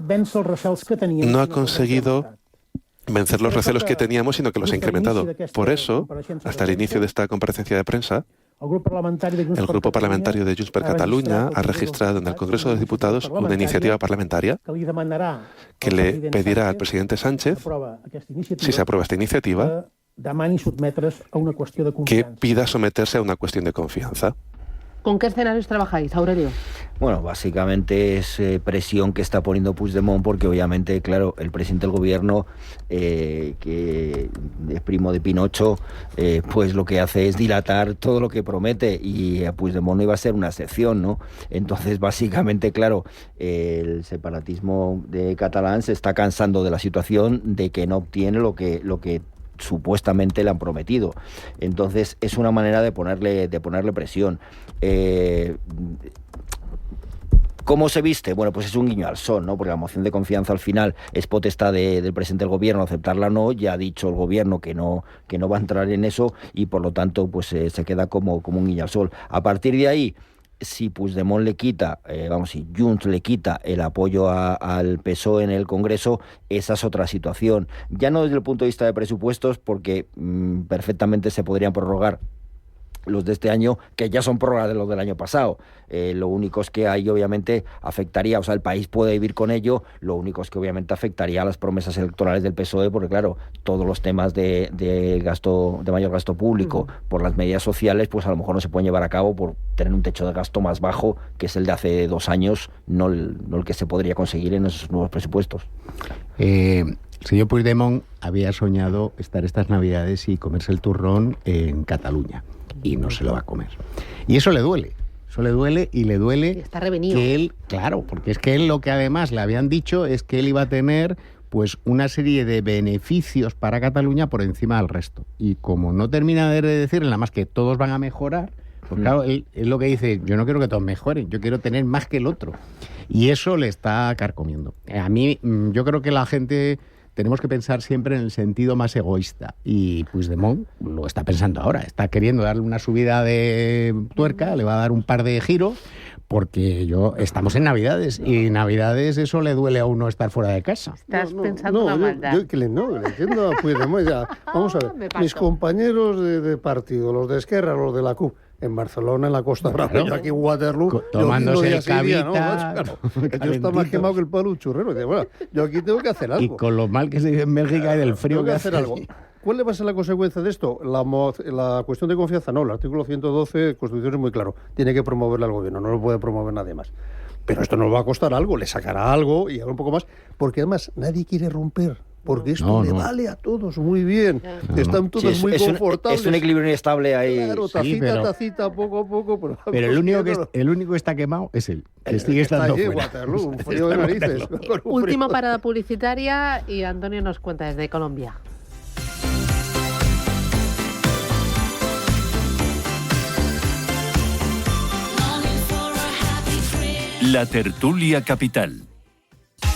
vencer los recelos que teníamos, sino que los ha incrementado. Por eso, hasta el inicio de esta comparecencia de prensa, el Grupo Parlamentario de Junts per Catalunya ha registrado en el Congreso de los Diputados una iniciativa parlamentaria que le pedirá al presidente Sánchez, si se aprueba esta iniciativa, que pida someterse a una cuestión de confianza. ¿Con qué escenarios trabajáis, Aurelio? Bueno, básicamente es presión que está poniendo Puigdemont, porque obviamente, claro, el presidente del gobierno, que es primo de Pinocho, pues lo que hace es dilatar todo lo que promete, y a Puigdemont no iba a ser una excepción, ¿no? Entonces, básicamente, claro, el separatismo de catalán se está cansando de la situación de que no obtiene lo que supuestamente le han prometido. Entonces es una manera de ponerle presión. ¿Cómo se viste? Bueno, pues es un guiño al sol, ¿no? Porque la moción de confianza al final es potestad del presidente del gobierno aceptarla o no. Ya ha dicho el gobierno que no va a entrar en eso, y por lo tanto pues se queda como un guiño al sol. A partir de ahí, si Puigdemont le quita, si Junts le quita el apoyo al PSOE en el Congreso, esa es otra situación. Ya no desde el punto de vista de presupuestos, porque perfectamente se podrían prorrogar los de este año, que ya son prórrogas de los del año pasado. Lo único es que ahí obviamente afectaría, el país puede vivir con ello, lo único es que obviamente afectaría a las promesas electorales del PSOE, porque claro, todos los temas de mayor gasto público, por las medidas sociales, pues a lo mejor no se pueden llevar a cabo por tener un techo de gasto más bajo, que es el de hace 2 años, no el que se podría conseguir en esos nuevos presupuestos. El señor Puigdemont había soñado estar estas Navidades y comerse el turrón en Cataluña, y no se lo va a comer. Y eso le duele. Y le duele. Está revenido. Que él, claro, porque es que él lo que además le habían dicho es que él iba a tener pues una serie de beneficios para Cataluña por encima del resto. Y como no termina de decirle nada más que todos van a mejorar, pues claro, él es lo que dice, yo no quiero que todos mejoren, yo quiero tener más que el otro. Y eso le está carcomiendo. A mí, yo creo que la gente tenemos que pensar siempre en el sentido más egoísta. Y Puigdemont lo está pensando ahora. Está queriendo darle una subida de tuerca, le va a dar un par de giros, porque estamos en Navidades, y Navidades eso le duele a uno estar fuera de casa. Estás pensando una maldad. Yo le entiendo a Puigdemont. Vamos a ver, mis compañeros de partido, los de Esquerra, los de la CUP, en Barcelona, en la Costa Brava, yo aquí en Waterloo, tomándose el cavita, ¿no? Claro, yo está más quemado que el palo churrero. Bueno, yo aquí tengo que hacer algo. Y con lo mal que se vive en Bélgica y del frío que hacer algo. ¿Cuál va a ser la consecuencia de esto? La cuestión de confianza, no. El artículo 112 de Constitución es muy claro. Tiene que promoverla al gobierno, no lo puede promover nadie más. Pero esto nos va a costar algo, le sacará algo y un poco más, porque además nadie quiere romper. Porque esto le vale a todos muy bien. Están todos muy confortables. Es un equilibrio inestable ahí. Claro, tacita, poco a poco. Pero el único que está quemado es él. Que sigue estando fuera. Waterloo, un frío de narices. Última parada publicitaria y Antonio nos cuenta desde Colombia. La tertulia capital.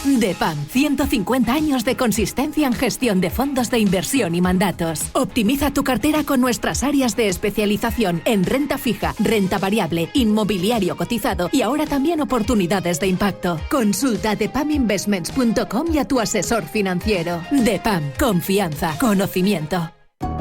DEPAM, 150 años de consistencia en gestión de fondos de inversión y mandatos. Optimiza tu cartera con nuestras áreas de especialización en renta fija, renta variable, inmobiliario cotizado y ahora también oportunidades de impacto. Consulta depaminvestments.com y a tu asesor financiero. DEPAM, confianza, conocimiento.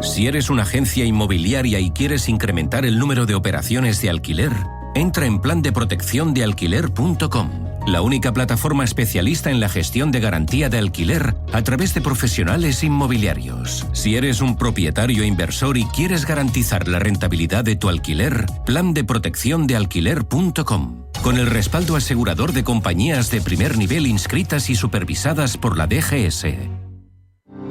Si eres una agencia inmobiliaria y quieres incrementar el número de operaciones de alquiler, entra en plan de protección de alquiler.com. la única plataforma especialista en la gestión de garantía de alquiler a través de profesionales inmobiliarios. Si eres un propietario inversor y quieres garantizar la rentabilidad de tu alquiler, plandeprotecciondealquiler.com. Con el respaldo asegurador de compañías de primer nivel inscritas y supervisadas por la DGS.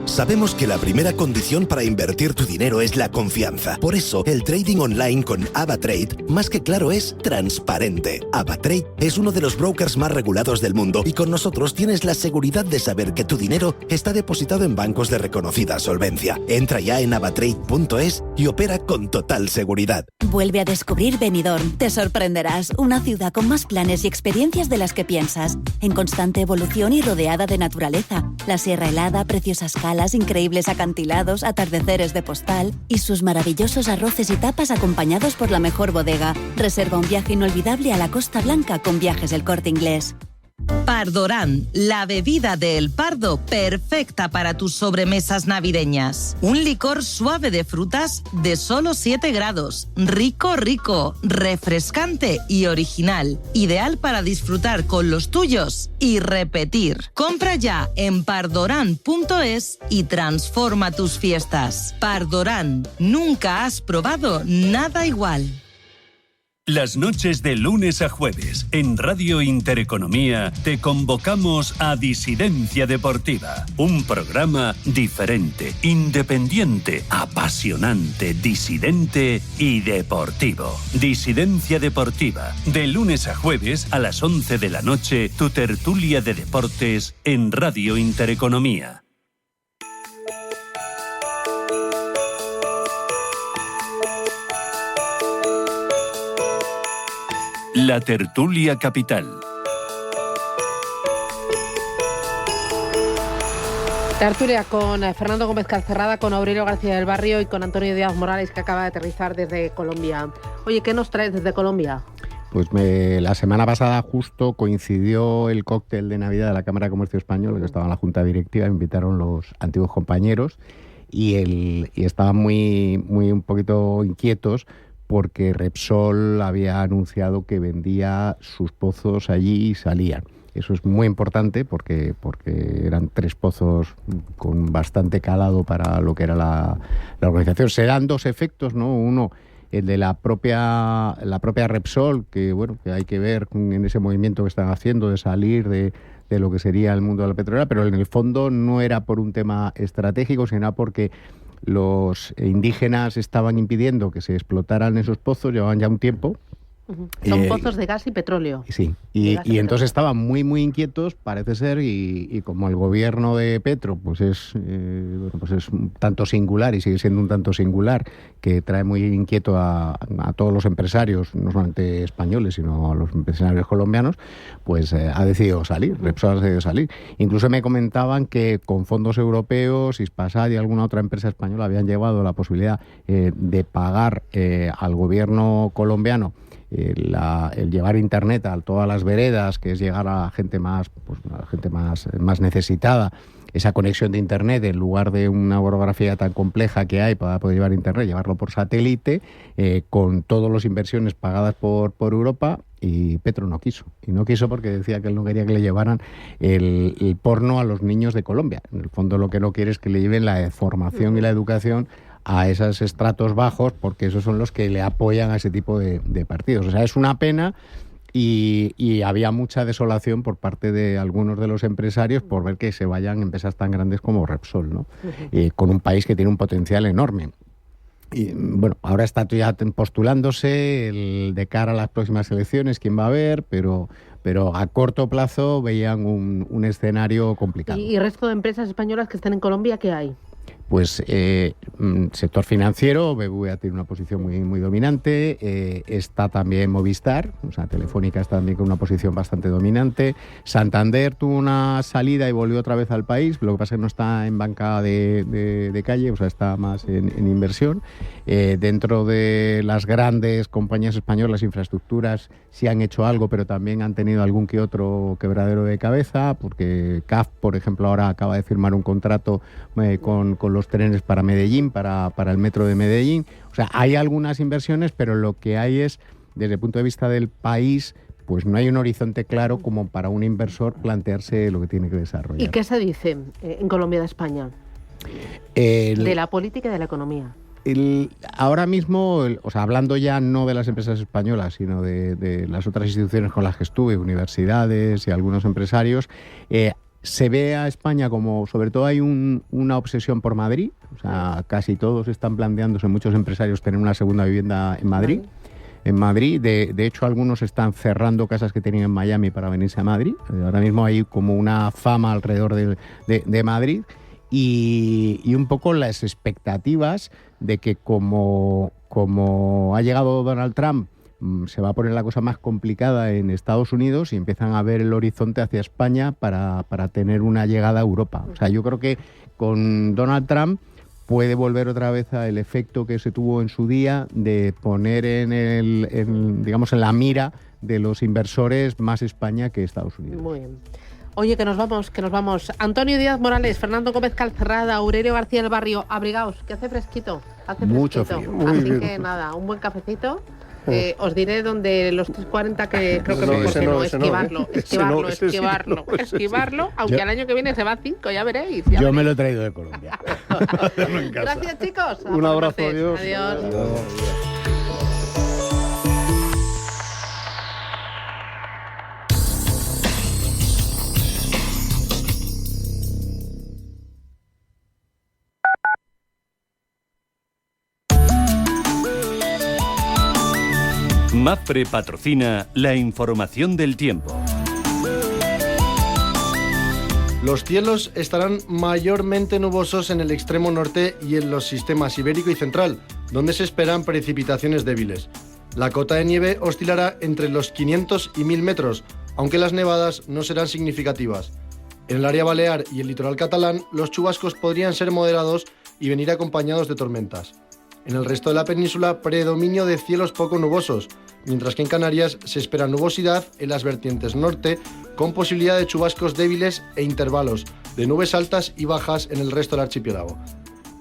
Sabemos que la primera condición para invertir tu dinero es la confianza. Por eso, el trading online con AvaTrade, más que claro, es transparente. AvaTrade es uno de los brokers más regulados del mundo y con nosotros tienes la seguridad de saber que tu dinero está depositado en bancos de reconocida solvencia. Entra ya en avatrade.es y opera con total seguridad. Vuelve a descubrir Benidorm. Te sorprenderás. Una ciudad con más planes y experiencias de las que piensas. En constante evolución y rodeada de naturaleza. La Sierra Helada, preciosas calas, increíbles acantilados, atardeceres de postal y sus maravillosos arroces y tapas acompañados por la mejor bodega. Reserva un viaje inolvidable a la Costa Blanca con Viajes El Corte Inglés. Pardorán, la bebida de El Pardo perfecta para tus sobremesas navideñas. Un licor suave de frutas de solo 7 grados. Rico, refrescante y original. Ideal para disfrutar con los tuyos y repetir. Compra ya en pardorán.es y transforma tus fiestas. Pardorán, nunca has probado nada igual. Las noches de lunes a jueves en Radio Intereconomía te convocamos a Disidencia Deportiva, un programa diferente, independiente, apasionante, disidente y deportivo. Disidencia Deportiva, de lunes a jueves a las 11 de la noche, tu tertulia de deportes en Radio Intereconomía. La tertulia capital. Tertulia con Fernando Gómez Calcerrada, con Aurelio García del Barrio y con Antonio Díaz Morales, que acaba de aterrizar desde Colombia. Oye, ¿qué nos traes desde Colombia? Pues la semana pasada justo coincidió el cóctel de Navidad de la Cámara de Comercio Español, que estaba en la Junta Directiva, invitaron los antiguos compañeros y estaban muy un poquito inquietos porque Repsol había anunciado que vendía sus pozos allí y salían. Eso es muy importante porque eran 3 pozos con bastante calado para lo que era la organización. Se dan 2 efectos, ¿no? Uno, el de la propia Repsol, que hay que ver en ese movimiento que están haciendo de salir de lo que sería el mundo de la petrolera, pero en el fondo no era por un tema estratégico, sino porque los indígenas estaban impidiendo que se explotaran esos pozos, llevaban ya un tiempo. Son pozos de gas y petróleo. Sí, y entonces estaban muy inquietos, parece ser, y como el gobierno de Petro pues es un tanto singular y sigue siendo un tanto singular, que trae muy inquieto a todos los empresarios, no solamente españoles, sino a los empresarios colombianos, pues ha decidido salir, Repsol ha decidido salir. Incluso me comentaban que con fondos europeos, Hispasat y alguna otra empresa española habían llevado la posibilidad de pagar al gobierno colombiano el llevar internet a todas las veredas, que es llegar a la gente más necesitada, esa conexión de internet en lugar de una orografía tan compleja que hay para poder llevar internet, llevarlo por satélite, con todas las inversiones pagadas por Europa, y Petro no quiso. Y no quiso porque decía que él no quería que le llevaran el porno a los niños de Colombia. En el fondo lo que no quiere es que le lleven la formación y la educación a esos estratos bajos, porque esos son los que le apoyan a ese tipo de partidos. O sea, es una pena y había mucha desolación por parte de algunos de los empresarios por ver que se vayan empresas tan grandes como Repsol, ¿no? Con un país que tiene un potencial enorme. Y bueno, ahora está ya postulándose de cara a las próximas elecciones, quién va a haber, pero a corto plazo veían un escenario complicado. ¿Y el resto de empresas españolas que están en Colombia, qué hay? Pues sector financiero, BBVA tiene una posición muy dominante, está también Movistar, o sea, Telefónica está también con una posición bastante dominante, Santander tuvo una salida y volvió otra vez al país, lo que pasa es que no está en banca de calle, o sea, está más en inversión. Dentro de las grandes compañías españolas, infraestructuras, sí han hecho algo, pero también han tenido algún que otro quebradero de cabeza, porque CAF, por ejemplo, ahora acaba de firmar un contrato con los trenes para Medellín, para el metro de Medellín. O sea, hay algunas inversiones, pero lo que hay es, desde el punto de vista del país, pues no hay un horizonte claro como para un inversor plantearse lo que tiene que desarrollar. ¿Y qué se dice en Colombia de España? De la política y de la economía. Ahora mismo, o sea, hablando ya no de las empresas españolas, sino de las otras instituciones con las que estuve, universidades y algunos empresarios, se ve a España como, sobre todo hay una obsesión por Madrid, o sea, casi todos están planteándose, muchos empresarios, tener una segunda vivienda en Madrid. De hecho, algunos están cerrando casas que tenían en Miami para venirse a Madrid. Ahora mismo hay como una fama alrededor de Madrid. Y un poco las expectativas de que como ha llegado Donald Trump, se va a poner la cosa más complicada en Estados Unidos y empiezan a ver el horizonte hacia España para tener una llegada a Europa. O sea, yo creo que con Donald Trump puede volver otra vez al efecto que se tuvo en su día de poner en la mira de los inversores más España que Estados Unidos. Muy bien. Oye, que nos vamos. Antonio Díaz Morales, Fernando Gómez Calcerrada, Aurelio García del Barrio, abrigaos, que hace fresquito. Mucho frío. Así que nada, un buen cafecito. Os diré donde los 3.40 que creo que me cogé, esquivarlo, aunque al año que viene se va a 5, ya veréis. Yo me lo he traído de Colombia. Gracias, chicos. Un abrazo, adiós. MAPFRE patrocina la información del tiempo. Los cielos estarán mayormente nubosos en el extremo norte y en los sistemas ibérico y central, donde se esperan precipitaciones débiles. La cota de nieve oscilará entre los 500 y 1000 metros, aunque las nevadas no serán significativas. En el área balear y el litoral catalán, los chubascos podrían ser moderados y venir acompañados de tormentas. En el resto de la península, predominio de cielos poco nubosos, mientras que en Canarias se espera nubosidad en las vertientes norte, con posibilidad de chubascos débiles e intervalos de nubes altas y bajas en el resto del archipiélago.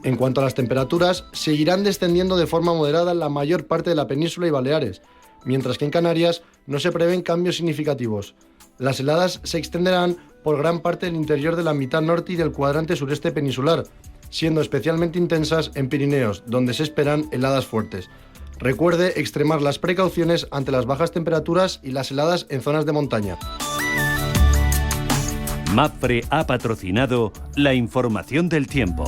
En cuanto a las temperaturas, seguirán descendiendo de forma moderada en la mayor parte de la península y Baleares, mientras que en Canarias no se prevén cambios significativos. Las heladas se extenderán por gran parte del interior de la mitad norte y del cuadrante sureste peninsular, siendo especialmente intensas en Pirineos, donde se esperan heladas fuertes. Recuerde extremar las precauciones ante las bajas temperaturas y las heladas en zonas de montaña. MAPFRE ha patrocinado la información del tiempo.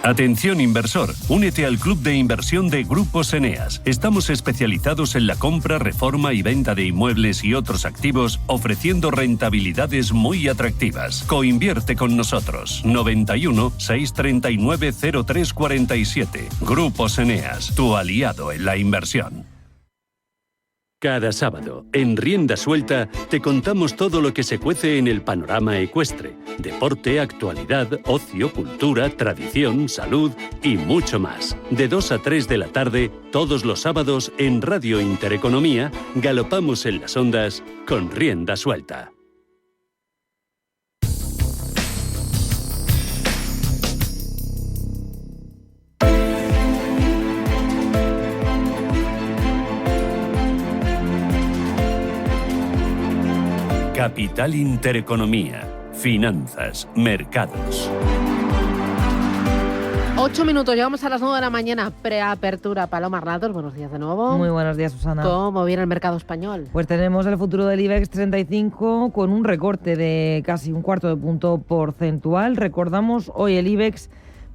Atención inversor, únete al club de inversión de Grupos Eneas. Estamos especializados en la compra, reforma y venta de inmuebles y otros activos, ofreciendo rentabilidades muy atractivas. Coinvierte con nosotros. 91 639 0347. Grupos Eneas, tu aliado en la inversión. Cada sábado, en Rienda Suelta, te contamos todo lo que se cuece en el panorama ecuestre. Deporte, actualidad, ocio, cultura, tradición, salud y mucho más. De 2 a 3 de la tarde, todos los sábados, en Radio Intereconomía, galopamos en las ondas con Rienda Suelta. Capital Intereconomía. Finanzas, mercados. 8 minutos, llegamos a las 9 de la mañana, preapertura. Paloma Arnados, buenos días de nuevo. Muy buenos días, Susana. ¿Cómo viene el mercado español? Pues tenemos el futuro del IBEX 35 con un recorte de casi 1/4 de punto porcentual. Recordamos, hoy el IBEX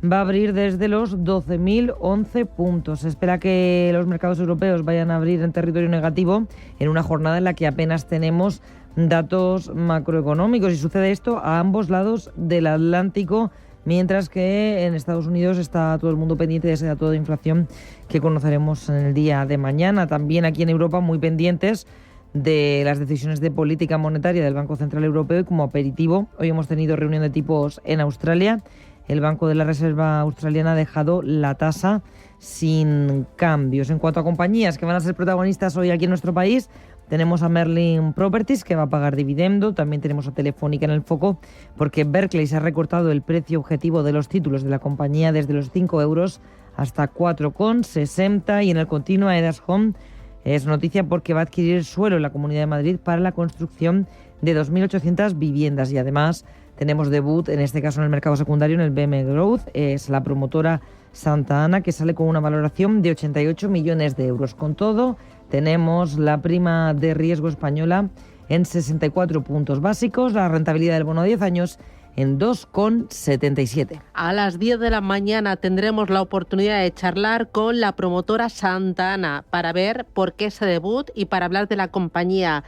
va a abrir desde los 12.011 puntos. Se espera que los mercados europeos vayan a abrir en territorio negativo en una jornada en la que apenas tenemos datos macroeconómicos, y sucede esto a ambos lados del Atlántico, mientras que en Estados Unidos está todo el mundo pendiente de ese dato de inflación que conoceremos en el día de mañana. También aquí en Europa muy pendientes de las decisiones de política monetaria del Banco Central Europeo, y como aperitivo hoy hemos tenido reunión de tipos en Australia. El Banco de la Reserva Australiana ha dejado la tasa sin cambios. En cuanto a compañías que van a ser protagonistas hoy aquí en nuestro país, tenemos a Merlin Properties, que va a pagar dividendo. También tenemos a Telefónica en el foco, porque Berkeley se ha recortado el precio objetivo de los títulos de la compañía desde los 5 euros hasta 4,60. Y en el continuo Aedas Home es noticia porque va a adquirir suelo en la Comunidad de Madrid para la construcción de 2.800 viviendas. Y además tenemos debut, en este caso en el mercado secundario, en el BM Growth. Es la promotora Santa Ana, que sale con una valoración de 88 millones de euros. Con todo, tenemos la prima de riesgo española en 64 puntos básicos, la rentabilidad del bono a 10 años en 2,77. A las 10 de la mañana tendremos la oportunidad de charlar con la promotora Santa Ana para ver por qué ese debut y para hablar de la compañía,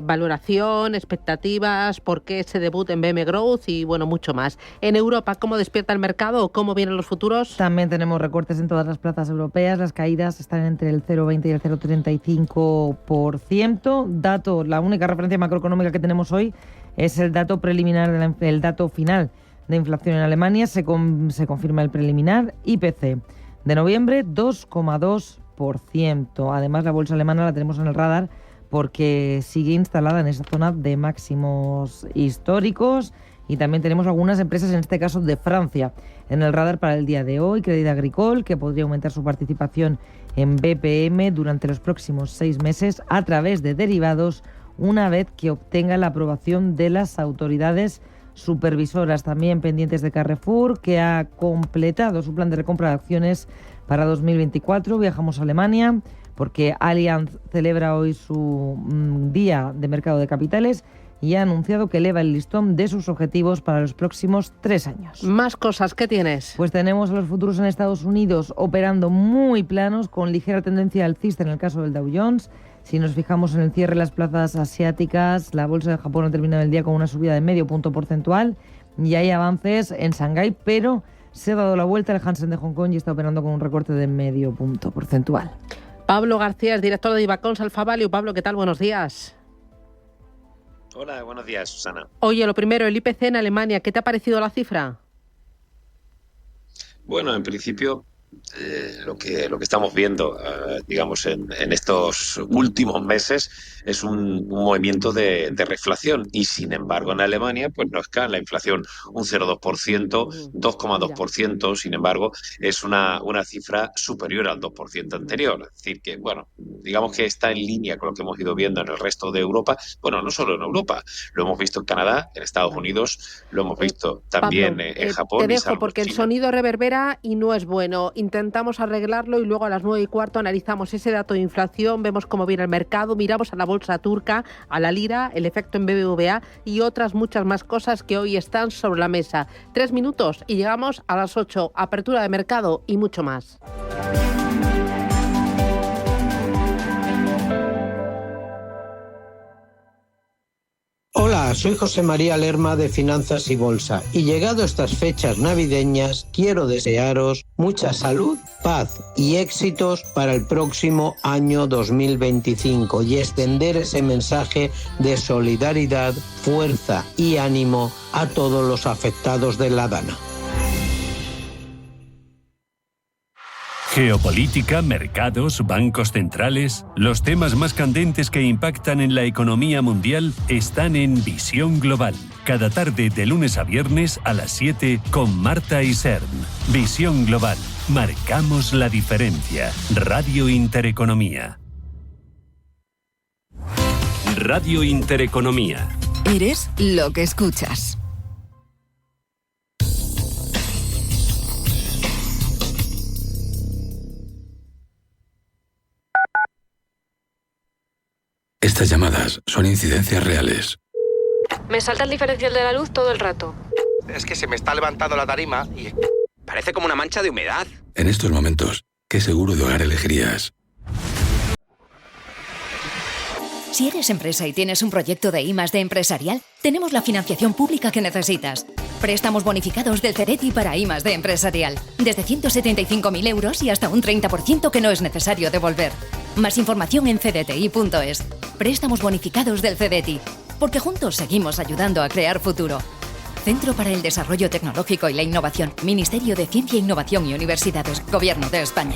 valoración, expectativas, por qué ese debut en BM Growth y bueno, mucho más. En Europa, ¿cómo despierta el mercado o cómo vienen los futuros? También tenemos recortes en todas las plazas europeas. Las caídas están entre el 0,20 y el 0,35%. Dato, la única referencia macroeconómica que tenemos hoy es el dato preliminar, el dato final de inflación en Alemania. Se confirma el preliminar IPC de noviembre, 2,2%. Además, la bolsa alemana la tenemos en el radar porque sigue instalada en esa zona de máximos históricos. Y también tenemos algunas empresas, en este caso de Francia, en el radar para el día de hoy. Crédit Agricole, que podría aumentar su participación en BPM durante los próximos 6 meses a través de derivados, una vez que obtenga la aprobación de las autoridades supervisoras. También pendientes de Carrefour, que ha completado su plan de recompra de acciones para 2024. Viajamos a Alemania porque Allianz celebra hoy su día de mercado de capitales y ha anunciado que eleva el listón de sus objetivos para los próximos 3 años. Más cosas, ¿qué tienes? Pues tenemos a los futuros en Estados Unidos operando muy planos, con ligera tendencia alcista en el caso del Dow Jones. Si nos fijamos en el cierre de las plazas asiáticas, la bolsa de Japón ha terminado el día con una subida de medio punto porcentual y hay avances en Shanghái, pero se ha dado la vuelta el Hansen de Hong Kong y está operando con un recorte de medio punto porcentual. Pablo García es director de Ibacons Alfa Value. Pablo, ¿qué tal? Buenos días. Hola, buenos días, Susana. Oye, lo primero, el IPC en Alemania, ¿qué te ha parecido la cifra? Bueno, en principio lo que estamos viendo, digamos, en estos últimos meses es un movimiento de reflación y, sin embargo, en Alemania pues no es que la inflación un 0,2%, 2,2%, sin embargo, es una cifra superior al 2% anterior. Es decir, que, bueno, digamos que está en línea con lo que hemos ido viendo en el resto de Europa. Bueno, no solo en Europa, lo hemos visto en Canadá, en Estados Unidos, lo hemos visto también Pablo, en Japón. Te dejo porque el sonido reverbera y no es bueno. Intentamos arreglarlo y luego a las 9:15 analizamos ese dato de inflación, vemos cómo viene el mercado, miramos a la bolsa turca, a la lira, el efecto en BBVA y otras muchas más cosas que hoy están sobre la mesa. 3 minutos y llegamos a las 8, apertura de mercado y mucho más. Hola, soy José María Lerma de Finanzas y Bolsa y llegado a estas fechas navideñas quiero desearos mucha salud, paz y éxitos para el próximo año 2025 y extender ese mensaje de solidaridad, fuerza y ánimo a todos los afectados de la Dana. Geopolítica, mercados, bancos centrales. Los temas más candentes que impactan en la economía mundial están en Visión Global. Cada tarde de lunes a viernes a las 7 con Marta Isern. Visión Global. Marcamos la diferencia. Radio Intereconomía. Radio Intereconomía. Eres lo que escuchas. Estas llamadas son incidencias reales. Me salta el diferencial de la luz todo el rato. Es que se me está levantando la tarima y parece como una mancha de humedad. En estos momentos, ¿qué seguro de hogar elegirías? Si eres empresa y tienes un proyecto de I+D empresarial, tenemos la financiación pública que necesitas. Préstamos bonificados del CEDETI para I+D empresarial. Desde 175.000 euros y hasta un 30% que no es necesario devolver. Más información en cdti.es. Préstamos bonificados del CEDETI. Porque juntos seguimos ayudando a crear futuro. Centro para el Desarrollo Tecnológico y la Innovación. Ministerio de Ciencia, Innovación y Universidades. Gobierno de España.